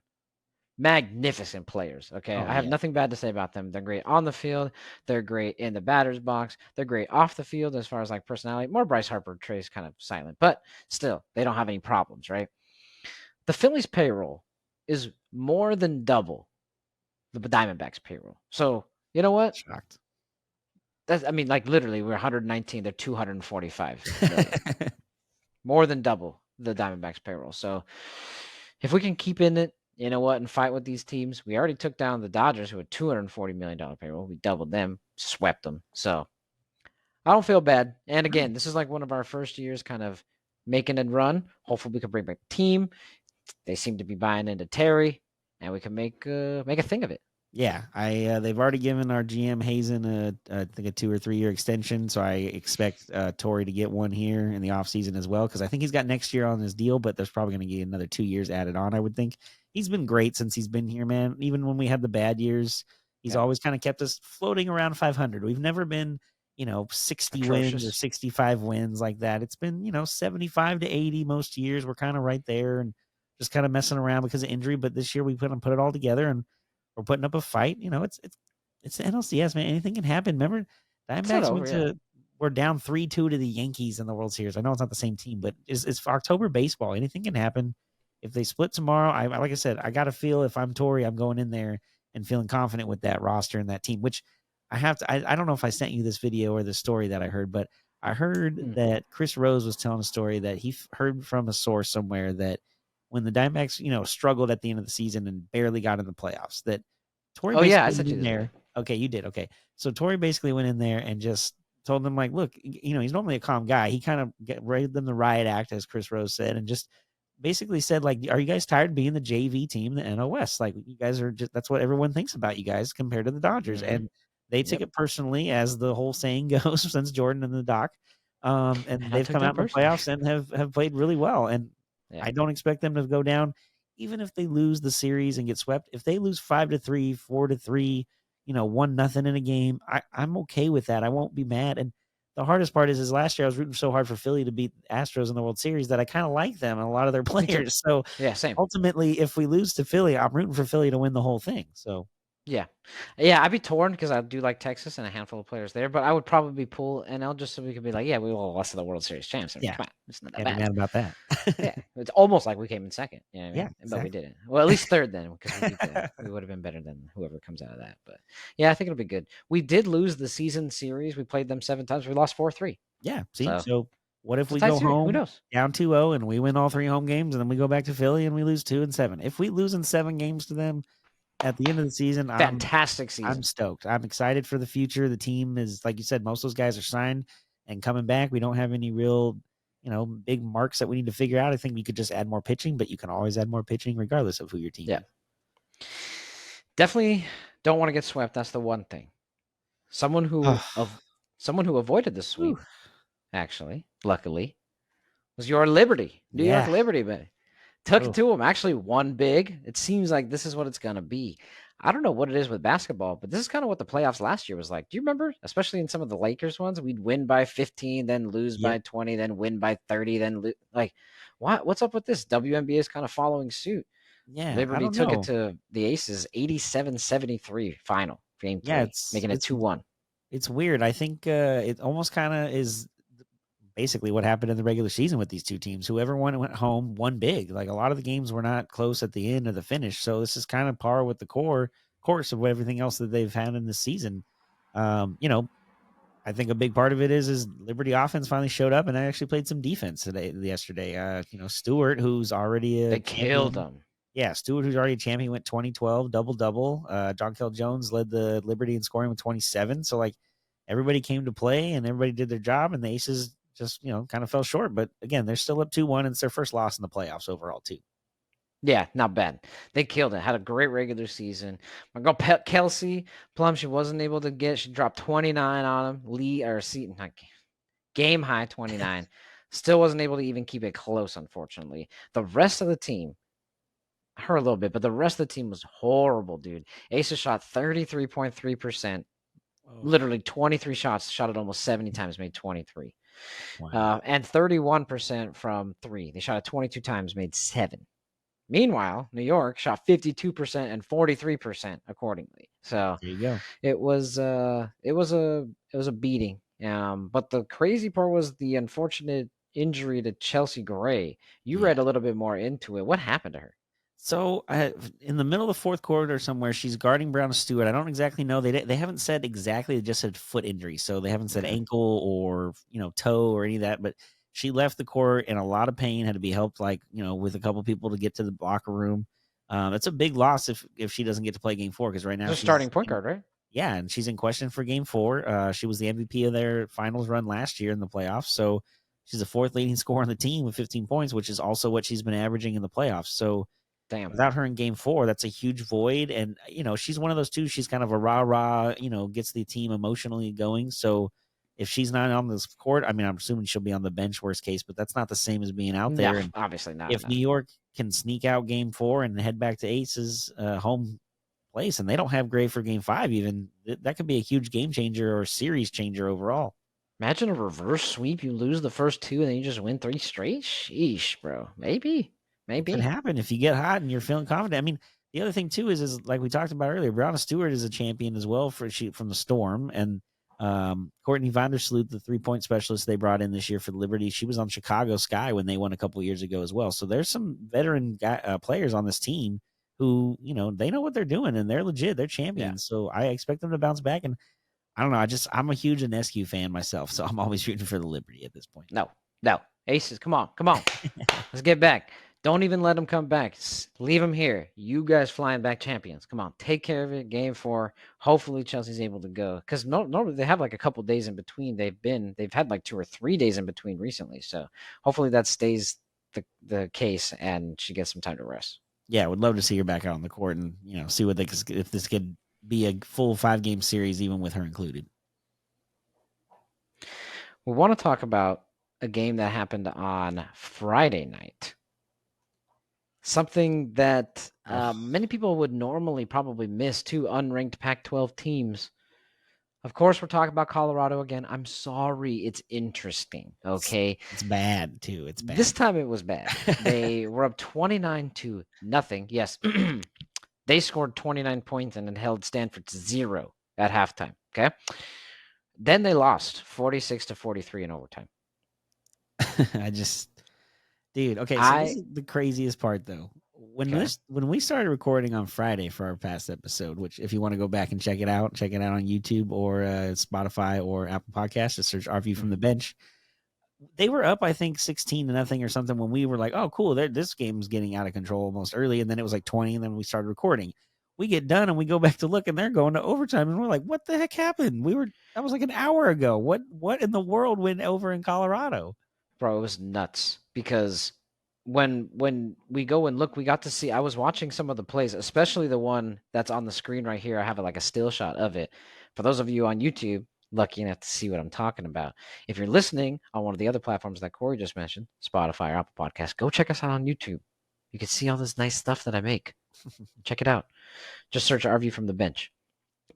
magnificent players. Okay. I have nothing bad to say about them. They're great on the field. They're great in the batter's box. They're great off the field as far as like personality. More Bryce Harper. Trey's kind of silent, but still, they don't have any problems, right? The Phillies payroll is more than double the Diamondbacks payroll. So you know what? Shocked. Like literally, we're 119. They're 245. More than double the Diamondbacks payroll. So if we can keep in it, you know what, and fight with these teams. We already took down the Dodgers, who had $240 million payroll. We doubled them, swept them. So I don't feel bad. And again, this is like one of our first years kind of making it run. Hopefully we can bring back the team. They seem to be buying into Terry, and we can make a thing of it. Yeah, they've already given our GM Hazen I think a 2 or 3 year extension, so I expect Torey to get one here in the offseason as well, because I think he's got next year on his deal, but there's probably going to get another 2 years added on, I would think. He's been great since he's been here, man. Even when we had the bad years, he's always kind of kept us floating around 500. We've never been 60 Atrocious. wins or 65 wins like that. It's been 75 to 80 most years. We're kind of right there and just kind of messing around because of injury, but this year we put it all together and we're putting up a fight. It's the NLCS, man. Anything can happen. Remember, Diamondbacks we're down 3-2 to the Yankees in the World Series. I know it's not the same team, but it's October baseball. Anything can happen. If they split tomorrow, like I said, I got to feel if I'm Torey, I'm going in there and feeling confident with that roster and that team, which I have to. I don't know if I sent you this video or the story that I heard, but I heard that Chris Rose was telling a story that he heard from a source somewhere that when the Diamondbacks, struggled at the end of the season and barely got in the playoffs, that Torey I said you there. Okay, you did. Okay. So Torey basically went in there and just told them, like, look, he's normally a calm guy. He kind of rated them the riot act, as Chris Rose said, and just basically said, like, are you guys tired of being the JV team, the NL West? Like, you guys are just, that's what everyone thinks about you guys compared to the Dodgers. Mm-hmm. And they took it personally, as the whole saying goes, since Jordan and the Doc. And they've come out in the playoffs and have played really well. And I don't expect them to go down, even if they lose the series and get swept. If they lose 5-3, 4-3, 1-0 in a game, I'm okay with that. I won't be mad. And the hardest part is last year I was rooting so hard for Philly to beat Astros in the World Series that I kind of like them and a lot of their players. So same. Ultimately, if we lose to Philly, I'm rooting for Philly to win the whole thing. So Yeah. Yeah, I'd be torn because I do like Texas and a handful of players there, but I would probably pull NL just so we could be like, yeah, we lost to the World Series champs. I mean, Yeah, come on, it's not that can't be bad. mad about that. Yeah, it's almost like we came in second. You know what I Yeah, mean? But we exactly. didn't. Well, at least third then, because we would have been better than whoever comes out of that. But yeah, I think it'll be good. We did lose the season series. We played them 7 times. We lost 4-3. Yeah. See, So so what if it's a we tight go series. Who home knows? down 2-0 and we win all 3 home games, and then we go back to Philly and we lose 2-7? If we lose in 7 games to them at the end of the season, Fantastic I'm season. stoked. I'm excited for the future. The team is, like you said, most of those guys are signed and coming back. We don't have any real, big marks that we need to figure out. I think we could just add more pitching, but you can always add more pitching regardless of who your team Yeah. is. Definitely don't want to get swept. That's the one thing. Someone who avoided the sweep, actually, luckily, was your Liberty, New York Yeah. Liberty, but took it to them. Actually won big. It seems like this is what it's gonna be. I don't know what it is with basketball, but this is kind of what the playoffs last year was like. Do you remember? Especially in some of the Lakers ones, we'd win by 15, then lose by 20, then win by 30, then like, what's up with this? WNBA is kind of following suit. Yeah, I Liberty don't took it know. to the Aces 87-73 final, game 3, making it 2-1. It's weird. I think it almost kind of is basically what happened in the regular season with these two teams. Whoever went home won big. Like a lot of the games were not close at the end of the finish. So this is kind of par with the course of everything else that they've had in this season. I think a big part of it is Liberty offense finally showed up and I actually played some defense yesterday. Stewart, who's already a They killed champion. them. Yeah, Stewart, who's already a champion, went 2012 double-double. Jonquel Jones led the Liberty in scoring with 27. So like everybody came to play and everybody did their job, and the Aces just kind of fell short. But again, they're still up 2-1, and it's their first loss in the playoffs overall too. Yeah, not bad. They killed it. Had a great regular season. My girl Kelsey Plum, she wasn't able to get. She dropped 29 on him. Game high 29. Still wasn't able to even keep it close, unfortunately. The rest of the team, her a little bit, but the rest of the team was horrible, dude. Aces shot 33.3%. Literally 23 shots, shot it almost 70 times, made 23. Wow. And 31% from 3. They shot it 22 times, made 7. Meanwhile, New York shot 52% and 43% accordingly. So there you go. It was a beating. But the crazy part was the unfortunate injury to Chelsea Gray. You read a little bit more into it. What happened to her? So in the middle of the fourth quarter somewhere, she's guarding Brown Stewart. I don't exactly know. They haven't said exactly. They just said foot injury. So they haven't said ankle or toe or any of that. But she left the court in a lot of pain. Had to be helped with a couple people to get to the locker room. That's a big loss if she doesn't get to play Game 4 because right now she's starting point guard, right? Yeah, and she's in question for Game 4. She was the MVP of their finals run last year in the playoffs. So she's the fourth leading scorer on the team with 15 points, which is also what she's been averaging in the playoffs. So damn, without her in Game 4, that's a huge void. And she's one of those two. She's kind of a rah-rah, gets the team emotionally going. So if she's not on this court, I mean, I'm assuming she'll be on the bench, worst case, but that's not the same as being out there. And obviously not. If New York can sneak out Game 4 and head back to Aces home place, and they don't have Gray for Game 5 even, that could be a huge game changer or series changer overall. Imagine a reverse sweep. You lose the first 2 and then you just win 3 straight. Sheesh, bro. Maybe. It can happen if you get hot and you're feeling confident. I mean, the other thing too is like we talked about earlier, Breanna Stewart is a champion as well from the Storm, and Courtney Vandersloot, the 3-point specialist they brought in this year for Liberty, she was on Chicago Sky when they won a couple years ago as well. So there's some veteran players on this team who they know what they're doing and they're legit. They're champions. Yeah. So I expect them to bounce back. And I don't know. I'm a huge Enescu fan myself, so I'm always rooting for the Liberty at this point. No, Aces, come on, let's get back. Don't even let them come back. Leave them here. You guys flying back champions. Come on, take care of it. Game 4. Hopefully Chelsea's able to go because normally they have like a couple days in between. They've had like 2 or 3 days in between recently. So hopefully that stays the case and she gets some time to rest. Yeah, I would love to see her back out on the court and see what if this could be a full 5-game series even with her included. We want to talk about a game that happened on Friday night. Something that many people would normally probably miss. 2 unranked Pac-12 teams. Of course, we're talking about Colorado again. I'm sorry. It's interesting. Okay. It's bad too. It's bad. This time it was bad. They were up 29-0. Yes. They scored 29 points and it held Stanford to 0 at halftime. Okay. Then they lost 46-43 in overtime. I just, dude. Okay, so this I is the craziest part, though. When we started recording on Friday for our past episode, which if you want to go back and check it out on YouTube or Spotify or Apple Podcasts, just search "Our View from the Bench." They were up, I think, 16-0 or something when we were like, "Oh, cool, this game's getting out of control almost early," and then it was like 20, and then we started recording. We get done and we go back to look, and they're going to overtime, and we're like, "What the heck happened? That was like an hour ago. What in the world went over in Colorado?" Bro, it was nuts because when we go and look, we got to see. I was watching some of the plays, especially the one that's on the screen right here. I have like a still shot of it. For those of you on YouTube, lucky enough to see what I'm talking about. If you're listening on one of the other platforms that Corey just mentioned, Spotify or Apple Podcast, go check us out on YouTube. You can see all this nice stuff that I make. Check it out. Just search "Our View from the Bench."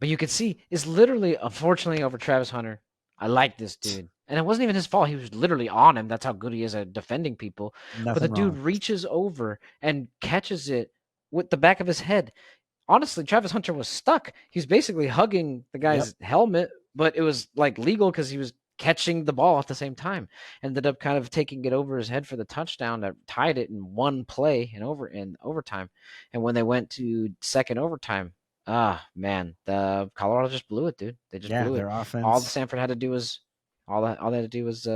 But you can see it's literally, unfortunately, over Travis Hunter. I like this dude. And it wasn't even his fault. He was literally on him. That's how good he is at defending people. But the Nothing dude wrong. reaches over and catches it with the back of his head. Honestly, Travis Hunter was stuck. He was basically hugging the guy's helmet, but it was like legal because he was catching the ball at the same time. Ended up kind of taking it over his head for the touchdown that tied it in one play in overtime. And when they went to second overtime, man, the Colorado just blew it, dude. They just blew it. Their offense. All the Stanford had to do was all they had to do was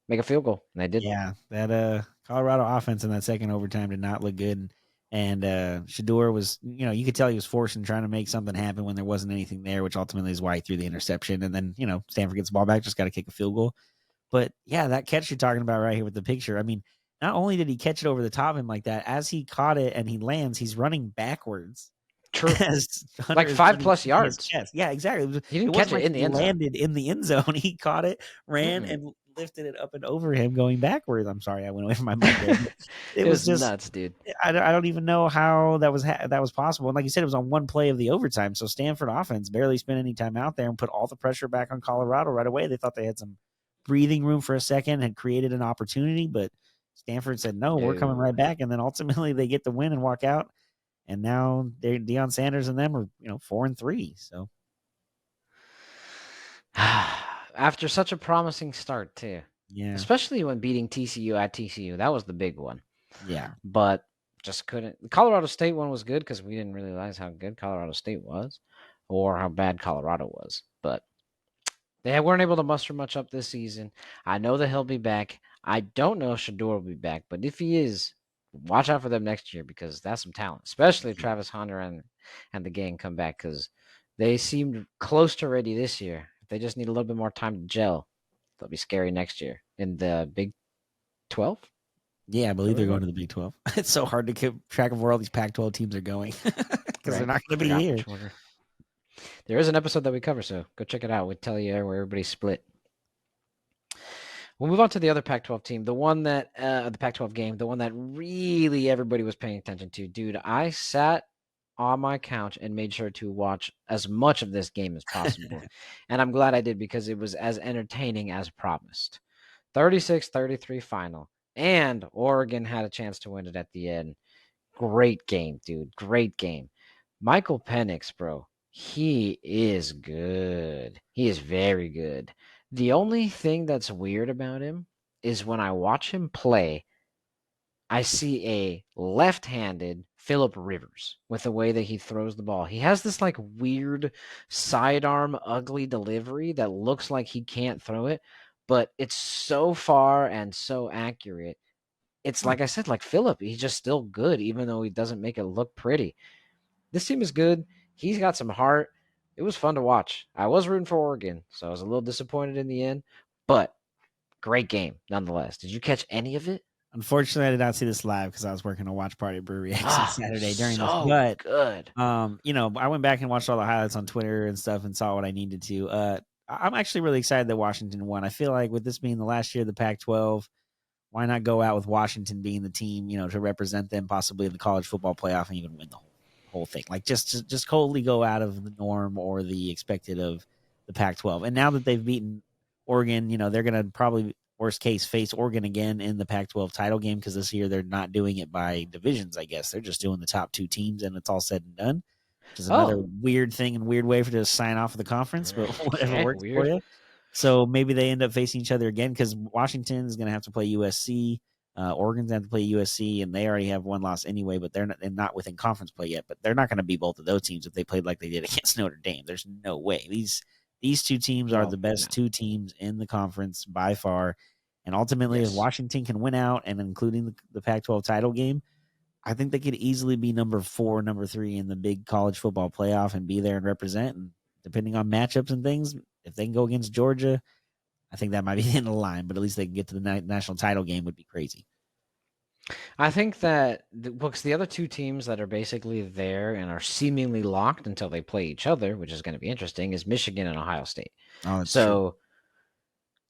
make a field goal, and they did. Yeah, that Colorado offense in that second overtime did not look good. And Shedeur was, you could tell he was forcing trying to make something happen when there wasn't anything there, which ultimately is why he threw the interception. And then, Stanford gets the ball back, just got to kick a field goal. But yeah, that catch you're talking about right here with the picture. I mean, not only did he catch it over the top of him like that, as he caught it and he lands, he's running backwards. True. Like 5+ yards. Yeah, exactly. He didn't catch it in the end zone. Landed in the end zone. He caught it, ran, and lifted it up and over him going backwards. I'm sorry, I went away from my mic there. It was just nuts, dude. I don't even know how that was possible. And like you said, it was on one play of the overtime. So Stanford offense barely spent any time out there and put all the pressure back on Colorado right away. They thought they had some breathing room for a second, had created an opportunity, but Stanford said, no, we're coming right back. And then ultimately they get the win and walk out. And now Deion Sanders and them are, 4-3. So after such a promising start too. Yeah. Especially when beating TCU at TCU. That was the big one. Yeah. But just couldn't. The Colorado State one was good because we didn't realize how good Colorado State was or how bad Colorado was. But they weren't able to muster much up this season. I know that he'll be back. I don't know if Shedeur will be back, but if he is, watch out for them next year because that's some talent, especially if Travis Hunter and the gang come back because they seemed close to ready this year. If they just need a little bit more time to gel, they'll be scary next year in the Big 12. Yeah, I believe they're going to the Big 12. It's so hard to keep track of where all these Pac-12 teams are going because they're not going to be here. There is an episode that we cover, so go check it out. We tell you where everybody's split. We'll move on to the other Pac-12 team, the one that the Pac-12 game, the one that really everybody was paying attention to. Dude, I sat on my couch and made sure to watch as much of this game as possible. And I'm glad I did because it was as entertaining as promised. 36-33 final. And Oregon had a chance to win it at the end. Great game, dude. Great game. Michael Penix, bro. He is good. He is very good. The only thing that's weird about him is when I watch him play, I see a left-handed Phillip Rivers with the way that he throws the ball. He has this like weird sidearm, ugly delivery that looks like he can't throw it, but it's so far and so accurate. It's like I said, like Phillip, he's just still good, even though he doesn't make it look pretty. This team is good. He's got some heart. It was fun to watch. I was rooting for Oregon, so I was a little disappointed in the end, but great game nonetheless. Did you catch any of it? Unfortunately, I did not see this live because I was working on Watch Party Brewery on Saturday during this. But good. I went back and watched all the highlights on Twitter and stuff and saw what I needed to. I'm actually really excited that Washington won. I feel like with this being the last year of the Pac-12, why not go out with Washington being the team, to represent them possibly in the college football playoff and even win the whole thing? Like just coldly go out of the norm or the expected of the Pac-12. And now that they've beaten Oregon, they're going to probably worst case, face Oregon again in the Pac-12 title game, because this year they're not doing it by divisions, I guess. They're just doing the top 2 teams, and it's all said and done, which is another Oh, weird thing and weird way for to sign off of the conference, but whatever okay, works for weird. you. So maybe they end up facing each other again, because Washington is going to have to play USC. Oregon's going to have to play USC, and they already have one loss anyway, but they're not within conference play yet. But they're not going to beat both of those teams if they played like they did against Notre Dame. There's no way. These 2 teams are Well, the best no. 2 teams in the conference by far. And ultimately, if Yes. Washington can win out, and including the Pac-12 title game, I think they could easily be number 4, number 3 in the big college football playoff and be there and represent. And depending on matchups and things, if they can go against Georgia, I think that might be the end of the line. But at least they can get to the national title game would be crazy. I think that because the other 2 teams that are basically there and are seemingly locked until they play each other, which is going to be interesting, is Michigan and Ohio State. Oh, that's true. So,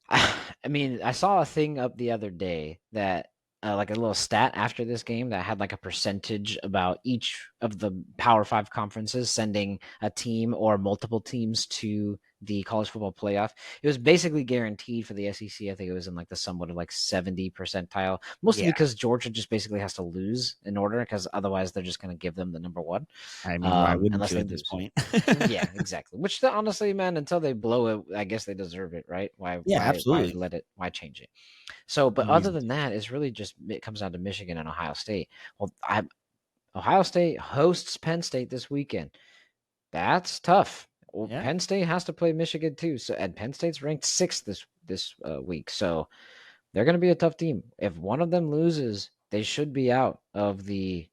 I mean, I saw a thing up the other day that like a little stat after this game that had like a percentage about each of the Power 5 conferences sending a team or multiple teams to the college football playoff. It was basically guaranteed for the SEC. I think it was in like the somewhat of like 70 percentile, mostly Yeah. because Georgia just basically has to lose in order, because otherwise they're just going to give them the number 1. I mean, why wouldn't unless you they at this lose. point? Yeah, exactly. Which honestly, man, until they blow it, I guess they deserve it, right? Why Yeah, why absolutely. let it why change it? So, but No other reason than to. that, it's really just it comes down to Michigan and Ohio State. Well, Ohio State hosts Penn State this weekend. That's tough. Well, Yeah. Penn State has to play Michigan too. So, and Penn State's ranked 6th this week. So they're going to be a tough team. If one of them loses, they should be out of the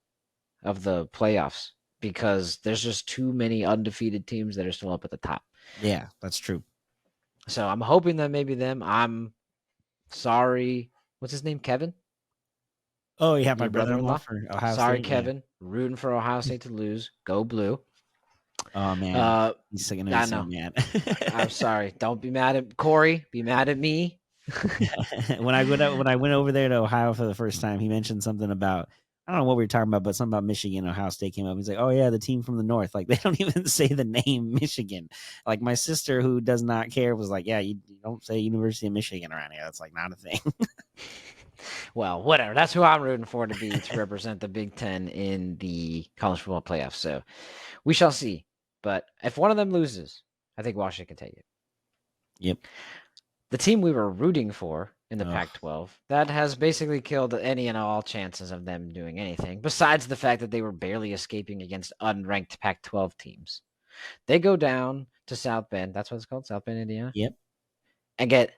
playoffs, because there's just too many undefeated teams that are still up at the top. Yeah, that's true. So I'm hoping that maybe them. I'm sorry. What's his name? Kevin? Oh, yeah, my Your brother-in-law brother-in-law? for Ohio Sorry, State. Yeah. Kevin. Rooting for Ohio State to lose. Go blue. Oh man, Uh, he's going to be I so know. mad. I'm sorry. Don't be mad at Corey. Be mad at me. when I went over there to Ohio for the first time, he mentioned something about, I don't know what we were talking about, but something about Michigan. Ohio State came up. He's like, "Oh yeah, the team from the north." Like they don't even say the name Michigan. Like my sister, who does not care, was like, "Yeah, you don't say University of Michigan around here. That's like not a thing." Well, whatever. That's who I'm rooting for to represent the Big Ten in the college football playoffs. So we shall see. But if one of them loses, I think Washington can take it. Yep. The team we were rooting for in the Ugh. Pac-12, that has basically killed any and all chances of them doing anything, besides the fact that they were barely escaping against unranked Pac-12 teams. They go down to South Bend. That's what it's called, South Bend, Indiana. Yep. And get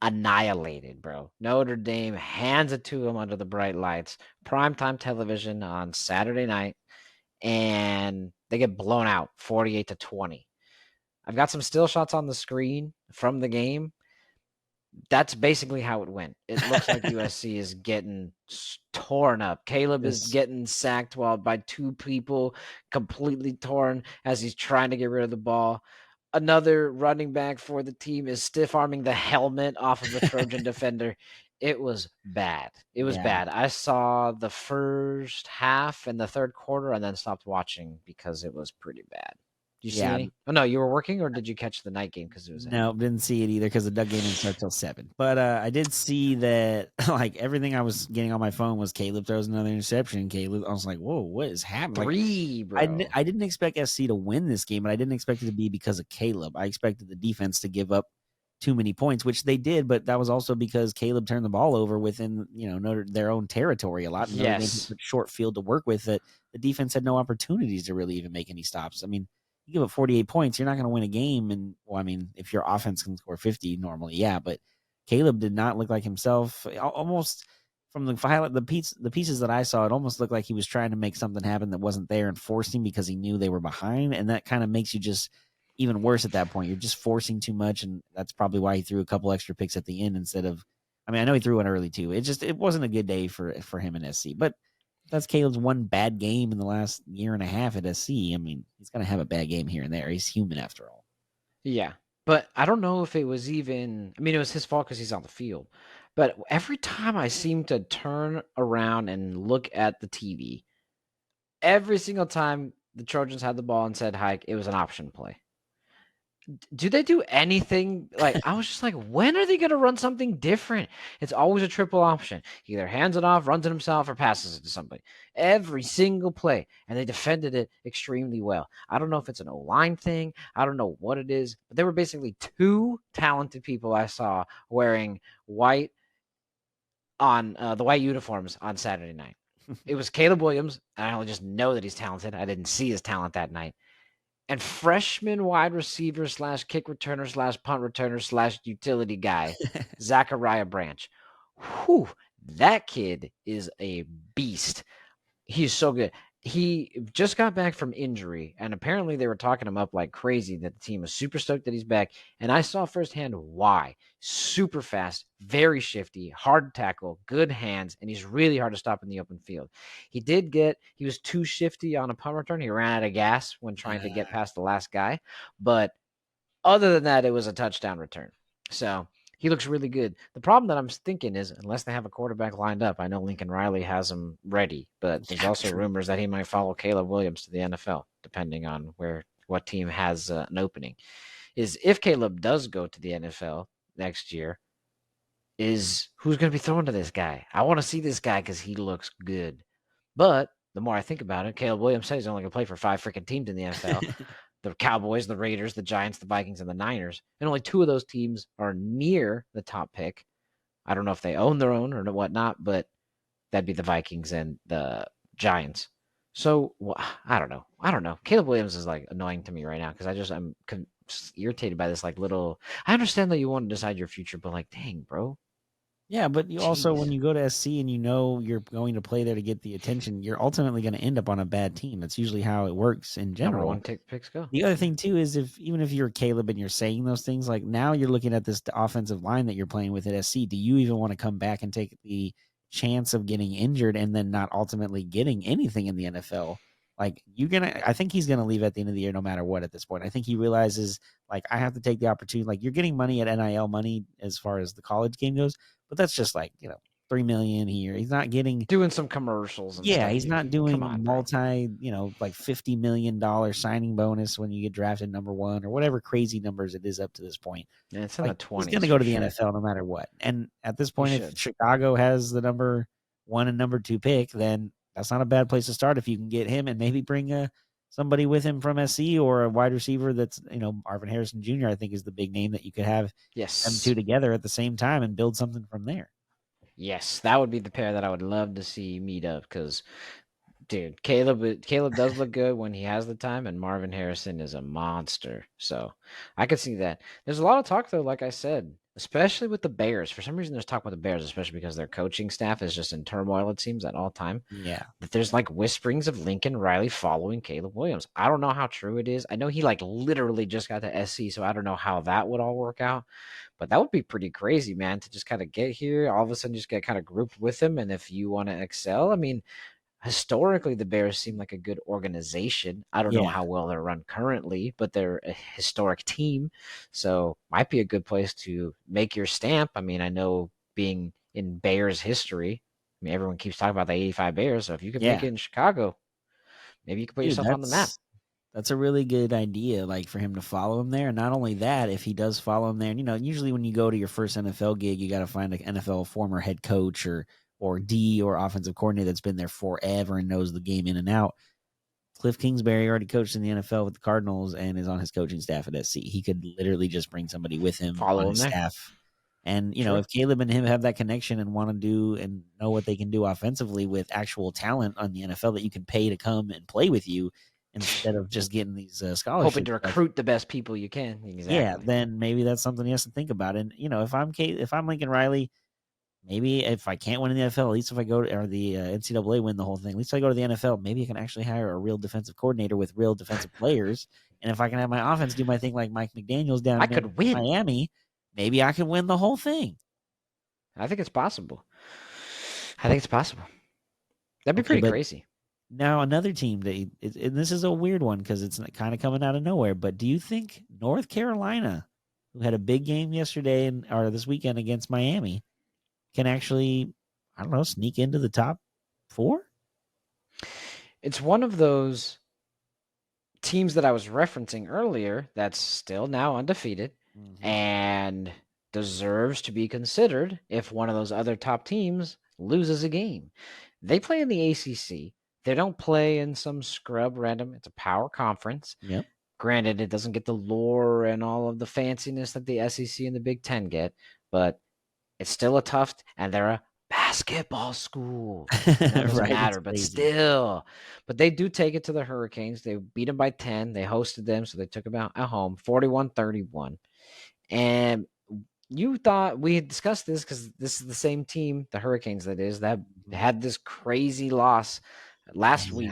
annihilated, bro. Notre Dame hands it to them under the bright lights. Primetime television on Saturday night. And they get blown out 48-20. I've got some still shots on the screen from the game. That's basically how it went. It looks like USC is getting torn up. Caleb is getting sacked by 2 people, completely torn as he's trying to get rid of the ball. Another running back for the team is stiff arming the helmet off of a Trojan defender. It was bad. It was bad. I saw the first half and the third quarter and then stopped watching because it was pretty bad. Did you see any? Oh no, you were working, or did you catch the night game because it was No, didn't see it either because the Doug game didn't start till 7. But I did see that like everything I was getting on my phone was Caleb throws another interception. Caleb, I was like, whoa, what is happening? 3, bro. I didn't expect SC to win this game, but I didn't expect it to be because of Caleb. I expected the defense to give up too many points, which they did, but that was also because Caleb turned the ball over within their own territory a lot. And Yes. short field to work with that the defense had no opportunities to really even make any stops. I mean, you give up 48 points, you're not going to win a game. And well, I mean, if your offense can score 50 normally, yeah, but Caleb did not look like himself. Almost from the pieces that I saw, it almost looked like he was trying to make something happen that wasn't there and forcing because he knew they were behind. And that kind of makes you just even worse at that point. You're just forcing too much. And that's probably why he threw a couple extra picks at the end instead of, I mean, I know he threw one early too. It wasn't a good day for him in SC, but that's Caleb's one bad game in the last year and a half at SC. I mean, he's going to have a bad game here and there. He's human after all. Yeah. But I don't know if it was even, I mean, it was his fault because he's on the field. But every time I seem to turn around and look at the TV, every single time the Trojans had the ball and said hike, it was an option play. do they do anything? Like, I was just like, when are they going to run something different? It's always a triple option. He either hands it off, runs it himself, or passes it to somebody. Every single play. And they defended it extremely well. I don't know if it's an O-line thing. I don't know what it is. But there were basically two talented people I saw wearing white on the white uniforms on Saturday night. It was Caleb Williams. And I only just know that he's talented. I didn't see his talent that night. And freshman wide receiver slash kick returner slash punt returner slash utility guy, Zachariah Branch. Whew, that kid is a beast. He's so good. He just got back from injury, and apparently they were talking him up like crazy that the team was super stoked that he's back. And I saw firsthand why. Super fast, very shifty, hard to tackle, good hands, and he's really hard to stop in the open field. He was too shifty on a punt return. He ran out of gas when trying to get past the last guy. But other than that, it was a touchdown return. So he looks really good. The problem that I'm thinking is, unless they have a quarterback lined up, I know Lincoln Riley has him ready, but there's also rumors that he might follow Caleb Williams to the NFL, depending on what team has an opening. Is if Caleb does go to the NFL next year, is who's going to be throwing to this guy? I want to see this guy because he looks good. But the more I think about it, Caleb Williams said he's only going to play for 5 freaking teams in the NFL. The Cowboys, the Raiders, the Giants, the Vikings, and the Niners. And only 2 of those teams are near the top pick. I don't know if they own their own or whatnot, but that'd be the Vikings and the Giants. So I don't know. Caleb Williams is like annoying to me right now because I'm irritated by this like little. I understand that you want to decide your future, but like, dang, bro. Yeah, but you also, when you go to SC and you know you're going to play there to get the attention, you're ultimately going to end up on a bad team. That's usually how it works in general. Number 1 picks go. The other thing too is even if you're Caleb and you're saying those things, like now you're looking at this offensive line that you're playing with at SC. Do you even want to come back and take the chance of getting injured and then not ultimately getting anything in the NFL? Like I think he's gonna leave at the end of the year no matter what at this point. I think he realizes like I have to take the opportunity. Like you're getting money at NIL money as far as the college game goes, but that's just like, $3 million here. He's not getting doing some commercials. And yeah, stuff, he's dude. not doing on, multi, like $50 million signing bonus when you get drafted number 1 or whatever crazy numbers it is up to this point. Yeah, it's in the 20s. He's going to go to the NFL no matter what. And at this point, if Chicago has the number 1 and number 2 pick, then that's not a bad place to start if you can get him and maybe bring somebody with him from SC or a wide receiver that's, Marvin Harrison Jr., I think is the big name that you could have them 2 together at the same time and build something from there. Yes, that would be the pair that I would love to see meet up because, dude, Caleb does look good when he has the time, and Marvin Harrison is a monster. So I could see that. There's a lot of talk, though, like I said, especially with the Bears. For some reason, there's talk with the Bears, especially because their coaching staff is just in turmoil, it seems, at all time. Yeah. That there's like whisperings of Lincoln Riley following Caleb Williams. I don't know how true it is. I know he like literally just got to SC, so I don't know how that would all work out. But that would be pretty crazy, man, to just kind of get here, all of a sudden just get kind of grouped with him. And if you want to excel, I mean, historically, the Bears seem like a good organization. I don't know how well they're run currently, but they're a historic team. So might be a good place to make your stamp. I mean, I know being in Bears history, I mean, everyone keeps talking about the 85 Bears. So if you could make it in Chicago, maybe you could put yourself on the map. That's a really good idea, like for him to follow him there. And not only that, if he does follow him there, and usually when you go to your first NFL gig, you got to find an NFL former head coach or D or offensive coordinator that's been there forever and knows the game in and out. Cliff Kingsbury already coached in the NFL with the Cardinals and is on his coaching staff at SC. He could literally just bring somebody with him on his staff. And, if Caleb and him have that connection and want to do and know what they can do offensively with actual talent on the NFL that you can pay to come and play with you, instead of just getting these scholarships. Hoping to recruit the best people you can. Exactly. Yeah, then maybe that's something he has to think about. And, if I'm Lincoln Riley, maybe if I can't win in the NFL, at least if I go to, or the NCAA win the whole thing, at least if I go to the NFL, maybe I can actually hire a real defensive coordinator with real defensive players. And if I can have my offense do my thing like Mike McDaniel's down in Miami, maybe I can win the whole thing. I think it's possible. That'd be pretty crazy. Now, another team and this is a weird one because it's kind of coming out of nowhere, but do you think North Carolina, who had a big game yesterday or this weekend against Miami, can actually, I don't know, sneak into the top 4? It's one of those teams that I was referencing earlier that's still now undefeated Mm-hmm. and deserves to be considered if one of those other top teams loses a game. They play in the ACC. They don't play in some scrub random. It's a power conference. Yep. Granted, it doesn't get the lore and all of the fanciness that the SEC and the Big Ten get, but it's still a tough, and they're a basketball school. I know it doesn't Right. It's matter, but crazy. still. But they do take it to the Hurricanes. They beat them by 10. They hosted them, so they took them out at home, 41-31. And you thought we had discussed this because this is the same team, the Hurricanes, that had this crazy loss last Yeah. week.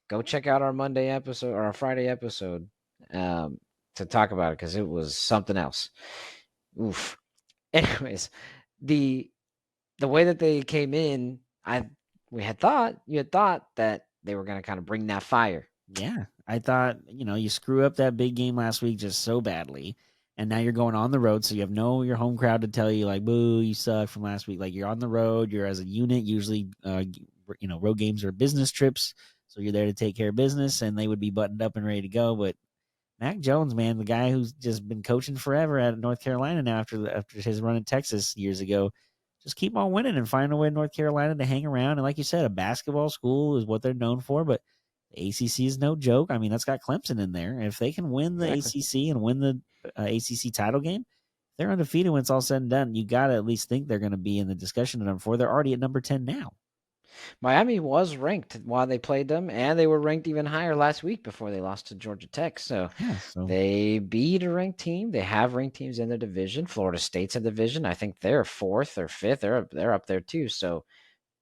Go check out our Monday episode or our Friday episode to talk about it because it was something else. Oof. Anyways, the way that they came in, you had thought that they were going to kind of bring that fire. Yeah. I thought, you screw up that big game last week just so badly. And now you're going on the road. So you have your home crowd to tell you, like, boo, you suck from last week. Like, you're on the road. You're as a unit. Usually, road games are business trips. So you're there to take care of business. And they would be buttoned up and ready to go. But Mac Jones, man, the guy who's just been coaching forever at North Carolina now after his run in Texas years ago, just keep on winning and find a way in North Carolina to hang around. And like you said, a basketball school is what they're known for, but the ACC is no joke. I mean, that's got Clemson in there. If they can win the Exactly. ACC and win the ACC title game, they're undefeated when it's all said and done. You got to at least think they're going to be in the discussion at number 4. They're already at number 10 now. Miami was ranked while they played them, and they were ranked even higher last week before they lost to Georgia Tech. So they beat a ranked team. They have ranked teams in their division. Florida State's a division. I think they're 4th or 5th. They're up there too. So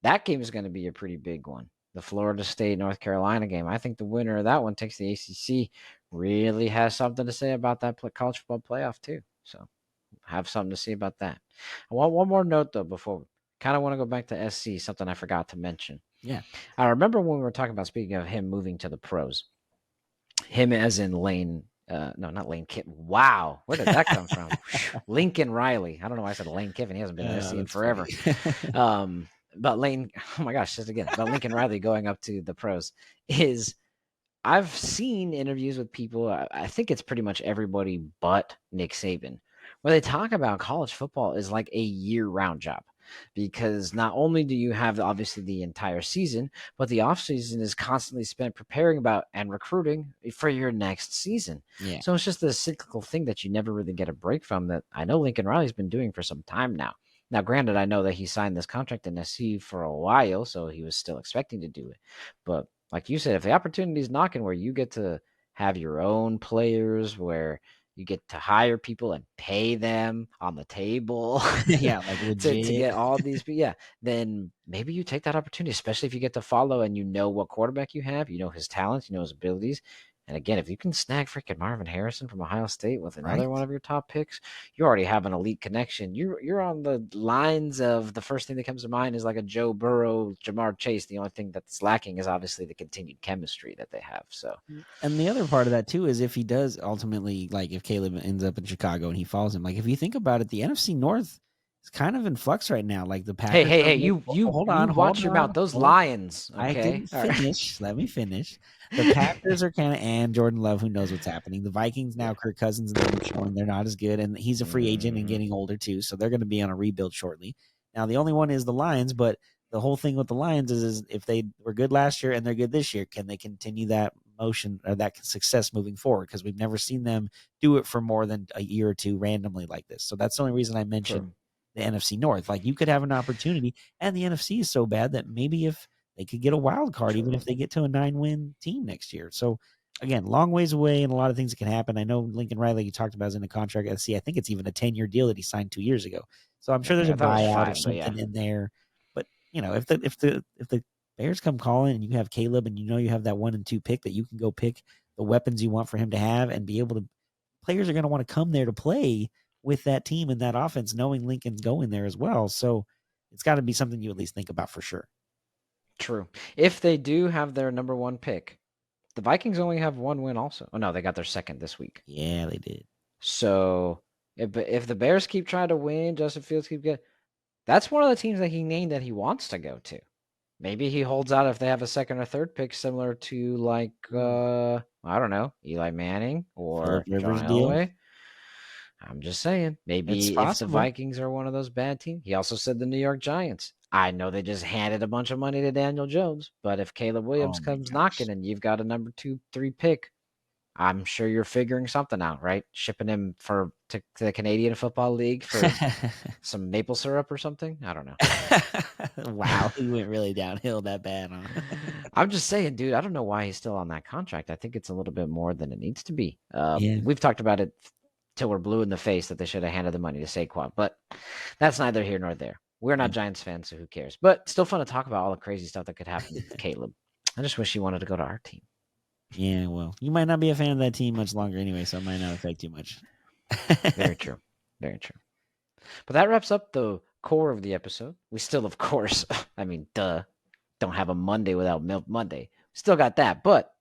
that game is going to be a pretty big one. The Florida State North Carolina game. I think the winner of that one takes the ACC. Really has something to say about that college football playoff too. So have something to say about that. I want one more note though before. Kind of want to go back to SC. Something I forgot to mention. Yeah. I remember when we were talking about, speaking of him moving to the pros, him as in Lane. No, not Lane Kiffin. Wow, where did that come from? Lincoln Riley. I don't know why I said Lane Kiffin. He hasn't been in SC in forever. But Lane, oh my gosh, just again, but Lincoln Riley going up to the pros is, I've seen interviews with people, I think it's pretty much everybody but Nick Saban, where they talk about college football is like a year-round job. Because not only do you have obviously the entire season, but the offseason is constantly spent preparing about and recruiting for your next season. Yeah. So it's just a cyclical thing that you never really get a break from, that I know Lincoln Riley's been doing for some time now. Now, granted, I know that he signed this contract in SC for a while, so he was still expecting to do it. But like you said, if the opportunity is knocking where you get to have your own players, where you get to hire people and pay them on the table Yeah, like legit. to get all these, yeah, then maybe you take that opportunity, especially if you get to follow and you know what quarterback you have, you know his talents, you know his abilities. And again, if you can snag freaking Marvin Harrison from Ohio State with another one of your top picks, you already have an elite connection. You're on the lines of, the first thing that comes to mind is like a Joe Burrow, Jamar Chase. The only thing that's lacking is obviously the continued chemistry that they have. So, and the other part of that too is if he does ultimately, like if Caleb ends up in Chicago and he follows him, like if you think about it, the NFC North is kind of in flux right now. Like the Packers. Hey, you watch your mouth. Those Lions. Okay, I didn't finish. Let me finish. The Packers are kind of, and Jordan Love, who knows what's happening. The Vikings now, Kirk Cousins and them showing they're not as good, and he's a free agent and getting older too, so they're going to be on a rebuild shortly. Now the only one is the Lions, but the whole thing with the Lions is if they were good last year and they're good this year, can they continue that motion or that success moving forward? Because we've never seen them do it for more than a year or two randomly like this. So that's the only reason I mentioned the NFC North. Like you could have an opportunity, and the NFC is so bad that maybe if they could get a wild card, even if they get to a 9-win team next year. So again, long ways away and a lot of things that can happen. I know Lincoln Riley, you talked about, is in a contract at SC. I think it's even a 10-year deal that he signed 2 years ago. So I'm sure there's a buyout or something in there. But if the Bears come calling and you have Caleb and you have that 1 and 2 pick that you can go pick the weapons you want for him to have and be able to, players are going to want to come there to play with that team and that offense, knowing Lincoln's going there as well. So it's got to be something you at least think about for sure. True. If they do have their number 1 pick, the Vikings only have 1 win also. Oh, no, they got their second this week. Yeah, they did. So if the Bears keep trying to win, Justin Fields keep getting, that's one of the teams that he named that he wants to go to. Maybe he holds out if they have a second or third pick, similar to like I don't know, Eli Manning or Philip Rivers John deal. Elway. I'm just saying, It's maybe if the possible. Vikings are one of those bad teams. He also said the New York Giants. I know they just handed a bunch of money to Daniel Jones, but if Caleb Williams Oh my comes gosh. knocking and you've got a number 2, 3 pick, I'm sure you're figuring something out, right? Shipping him to the Canadian Football League for some maple syrup or something. I don't know. Wow, he went really downhill that bad, huh? I'm just saying, dude. I don't know why he's still on that contract. I think it's a little bit more than it needs to be. Yeah. We've talked about it till we're blue in the face that they should have handed the money to Saquon, but that's neither here nor there. We're not Yeah. Giants fans, so who cares? But still fun to talk about all the crazy stuff that could happen with Caleb. I just wish he wanted to go to our team. Yeah, well, you might not be a fan of that team much longer anyway, so it might not affect you much. Very true. Very true. But that wraps up the core of the episode. We still, of course, I mean, don't have a Monday without Milk Monday. Still got that, but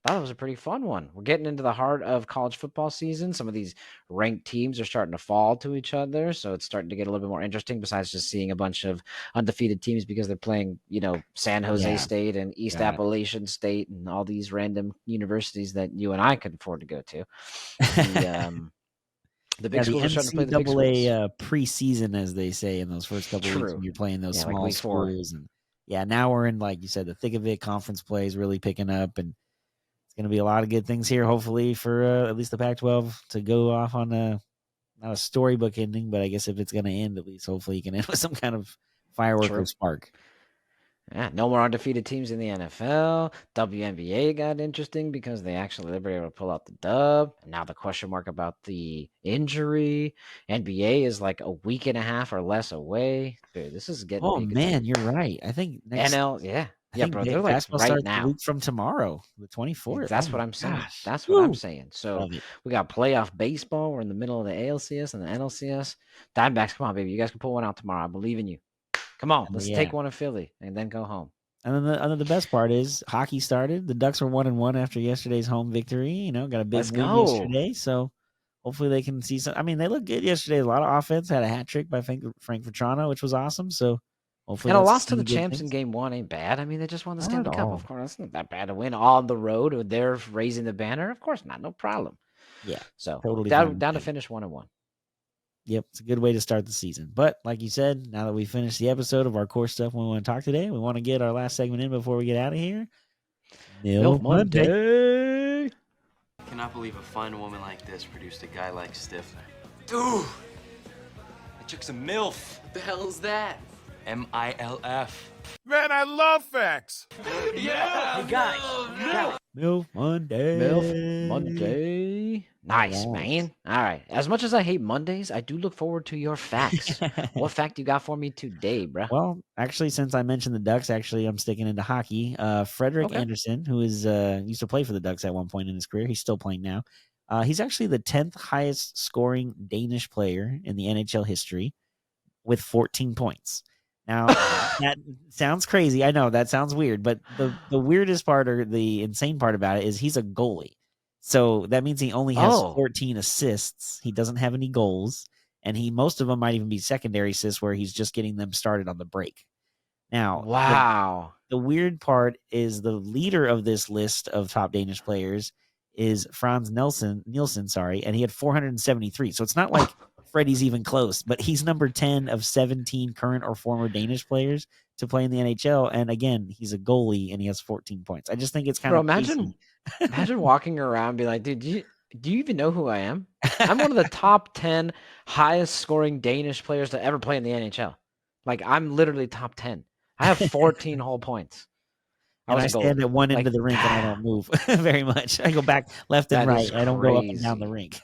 I thought it was a pretty fun one. We're getting into the heart of college football season. Some of these ranked teams are starting to fall to each other, so it's starting to get a little bit more interesting besides just seeing a bunch of undefeated teams because they're playing, San Jose Yeah, State and East got it. Appalachian State and all these random universities that you and I could afford to go to. The big schools are starting to play the big schools. NCAA preseason, as they say, in those first couple weeks when you're playing those small like schools. And now we're in, like you said, the thick of it. Conference play is really picking up, and it's going to be a lot of good things here, hopefully, for at least the Pac-12 to go off on not a storybook ending, but I guess if it's going to end, at least hopefully you can end with some kind of firework or spark. Yeah, no more undefeated teams in the NFL. WNBA got interesting because they were able to pull out the dub. And now the question mark about the injury. NBA is like a week and a half or less away. Dude, this is getting. Oh man, you're right. I think next NL, yeah, bro. They're like basketball right starts now. a week from tomorrow, the 24th. That's what I'm saying. That's what I'm saying. So we got playoff baseball. We're in the middle of the ALCS and the NLCS. Diamondbacks, come on, baby. You guys can pull one out tomorrow. I believe in you. Come on, let's take one in Philly and then go home. And then the best part is hockey started. The Ducks were 1-1 after yesterday's home victory. Got a big win yesterday, so hopefully they can see some. I mean, they looked good yesterday. A lot of offense. Had a hat trick by Frank Vatrano, which was awesome. So hopefully, and a loss to the champs in game 1 ain't bad. I mean, they just won the Stanley Cup. Of course, it's not that bad to win on the road. They're raising the banner. Of course not. No problem. Yeah. So totally down to finish 1-1. Yep, it's a good way to start the season. But like you said, now that we finished the episode of our core stuff we want to talk today, we want to get our last segment in before we get out of here. Milk Monday. I cannot believe a fine woman like this produced a guy like Stifler. Dude! I took some MILF. What the hell is that? MILF. Man, I love facts. Yeah! Hey guys, MILF Monday. MILF Monday. Nice, man. All right. As much as I hate Mondays, I do look forward to your facts. What fact you got for me today, bro? Well, actually, since I mentioned the Ducks, I'm sticking into hockey. Frederick Anderson, who is used to play for the Ducks at one point in his career, he's still playing now. He's actually the 10th highest scoring Danish player in the NHL history with 14 points. Now, that sounds crazy. I know that sounds weird, but the weirdest part or the insane part about it is he's a goalie. So that means he only has 14 assists. He doesn't have any goals, and most of them might even be secondary assists where he's just getting them started on the break. Now, wow. The weird part is the leader of this list of top Danish players is Frans Nielsen, and he had 473. So it's not like Freddie's even close, but he's number 10 of 17 current or former Danish players to play in the NHL. And again, he's a goalie and he has 14 points. I just think it's kind of imagine walking around and be like, dude, do you even know who I am? I'm one of the top 10 highest scoring Danish players to ever play in the NHL. Like, I'm literally top 10. I have 14 whole points. I stand at one end of the rink and I don't move very much. I go back left and right. I don't go up and down the rink.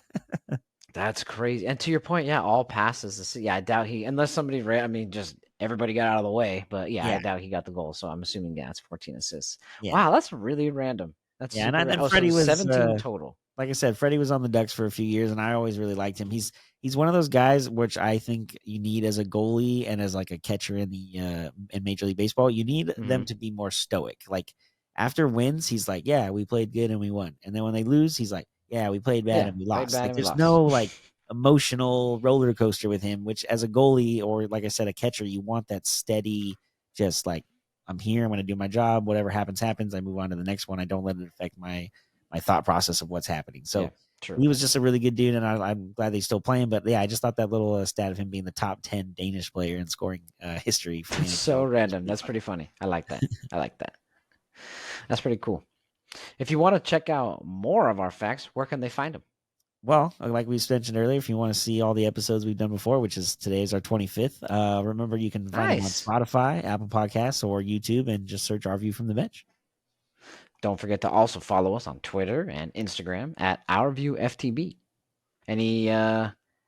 That's crazy. And to your point, all passes. Yeah, I doubt unless somebody just everybody got out of the way. But I doubt he got the goal. So I'm assuming that's 14 assists. Yeah. Wow, that's really random. That's and Freddie was 17 total. Like I said, Freddie was on the Ducks for a few years, and I always really liked him. He's one of those guys which I think you need as a goalie and as like a catcher in the in Major League Baseball. You need them to be more stoic. Like after wins, he's like, "Yeah, we played good and we won," and then when they lose, he's like, "Yeah, we played bad and we lost." Like there's no like emotional roller coaster with him. Which as a goalie or like I said, a catcher, you want that steady, just like I'm here. I'm going to do my job. Whatever happens, happens. I move on to the next one. I don't let it affect my thought process of what's happening. So Yeah, true. he was just a really good dude, and I'm glad that he's still playing. But yeah, I just thought that little stat of him being the top 10 Danish player in scoring history. For the So NHL random. That's pretty funny. I like that. I like that. That's pretty cool. If you want to check out more of our facts, where can they find them? Well, like we mentioned earlier, if you want to see all the episodes we've done before, which is today's our 25th, remember you can find them on Spotify, Apple Podcasts, or YouTube, and just search Our View from the Bench. Don't forget to also follow us on Twitter and Instagram at OurViewFTB. Any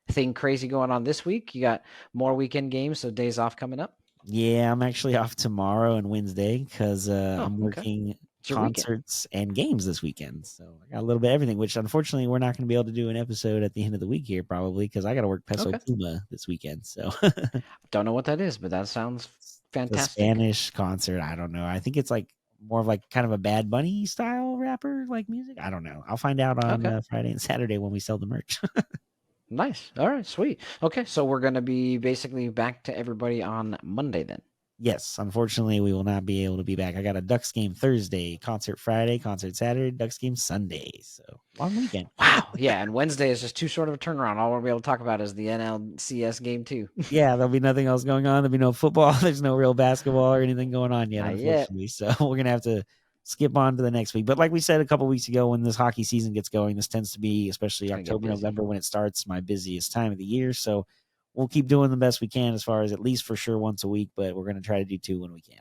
thing crazy going on this week? You got more weekend games, so days off coming up? Yeah, I'm actually off tomorrow and Wednesday because I'm working concerts and games this weekend. So I got a little bit of everything, which unfortunately we're not going to be able to do an episode at the end of the week here probably because I got to work Peso Puma this weekend. So don't know what that is, but that sounds fantastic. The Spanish concert. I don't know. I think it's like more of like kind of a Bad Bunny style rapper like music. I don't know. I'll find out on Friday and Saturday when we sell the merch. Nice. All right, sweet. Okay, so we're going to be basically back to everybody on Monday then. Yes, unfortunately, we will not be able to be back. I got a Ducks game Thursday, concert Friday, concert Saturday, Ducks game Sunday. So long weekend. Wow. Yeah, and Wednesday is just too short of a turnaround. All we'll be able to talk about is the NLCS game 2. Yeah, there'll be nothing else going on. There'll be no football. There's no real basketball or anything going on yet, unfortunately. So we're going to have to skip on to the next week. But like we said a couple weeks ago, when this hockey season gets going, this tends to be, especially October, November, when it starts, my busiest time of the year. So we'll keep doing the best we can as far as at least for sure once a week, but we're going to try to do 2 when we can.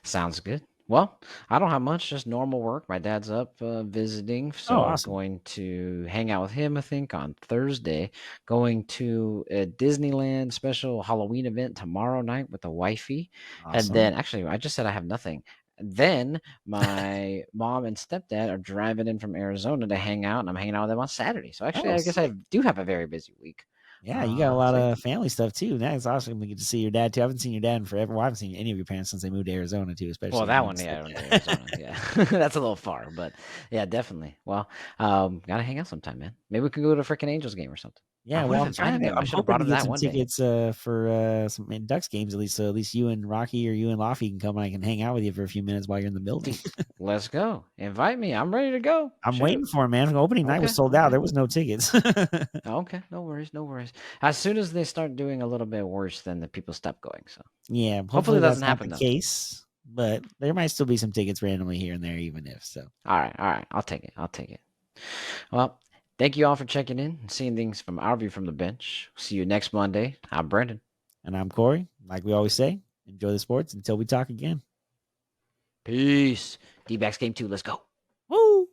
Sounds good. Well, I don't have much, just normal work. My dad's up visiting, so awesome. I'm going to hang out with him, I think, on Thursday. Going to a Disneyland special Halloween event tomorrow night with the wifey. Awesome. And then, actually, I just said I have nothing. Then my mom and stepdad are driving in from Arizona to hang out, and I'm hanging out with them on Saturday. So actually, I guess I do have a very busy week. Yeah, you got a lot of family stuff too. That's awesome. We get to see your dad too. I haven't seen your dad in forever. Well, I haven't seen any of your parents since they moved to Arizona too, especially. Well, that one, yeah, Arizona, yeah. That's a little far, but yeah, definitely. Well, gotta hang out sometime, man. Maybe we could go to a freaking Angels game or something. Yeah, well, I'm hoping to get some tickets for some Ducks games at least. So at least you and Rocky or you and Laffy can come and I can hang out with you for a few minutes while you're in the building. Let's go. Invite me. I'm ready to go. I'm waiting for him, man. The opening night was sold out. There was no tickets. Okay, no worries, no worries. As soon as they start doing a little bit worse, then the people stop going. So yeah, hopefully that doesn't happen. The case, but there might still be some tickets randomly here and there, even if so. All right. I'll take it. Well. Thank you all for checking in and seeing things from our view from the bench. See you next Monday. I'm Brendan. And I'm Corey. Like we always say, enjoy the sports until we talk again. Peace. D-backs game 2. Let's go. Woo!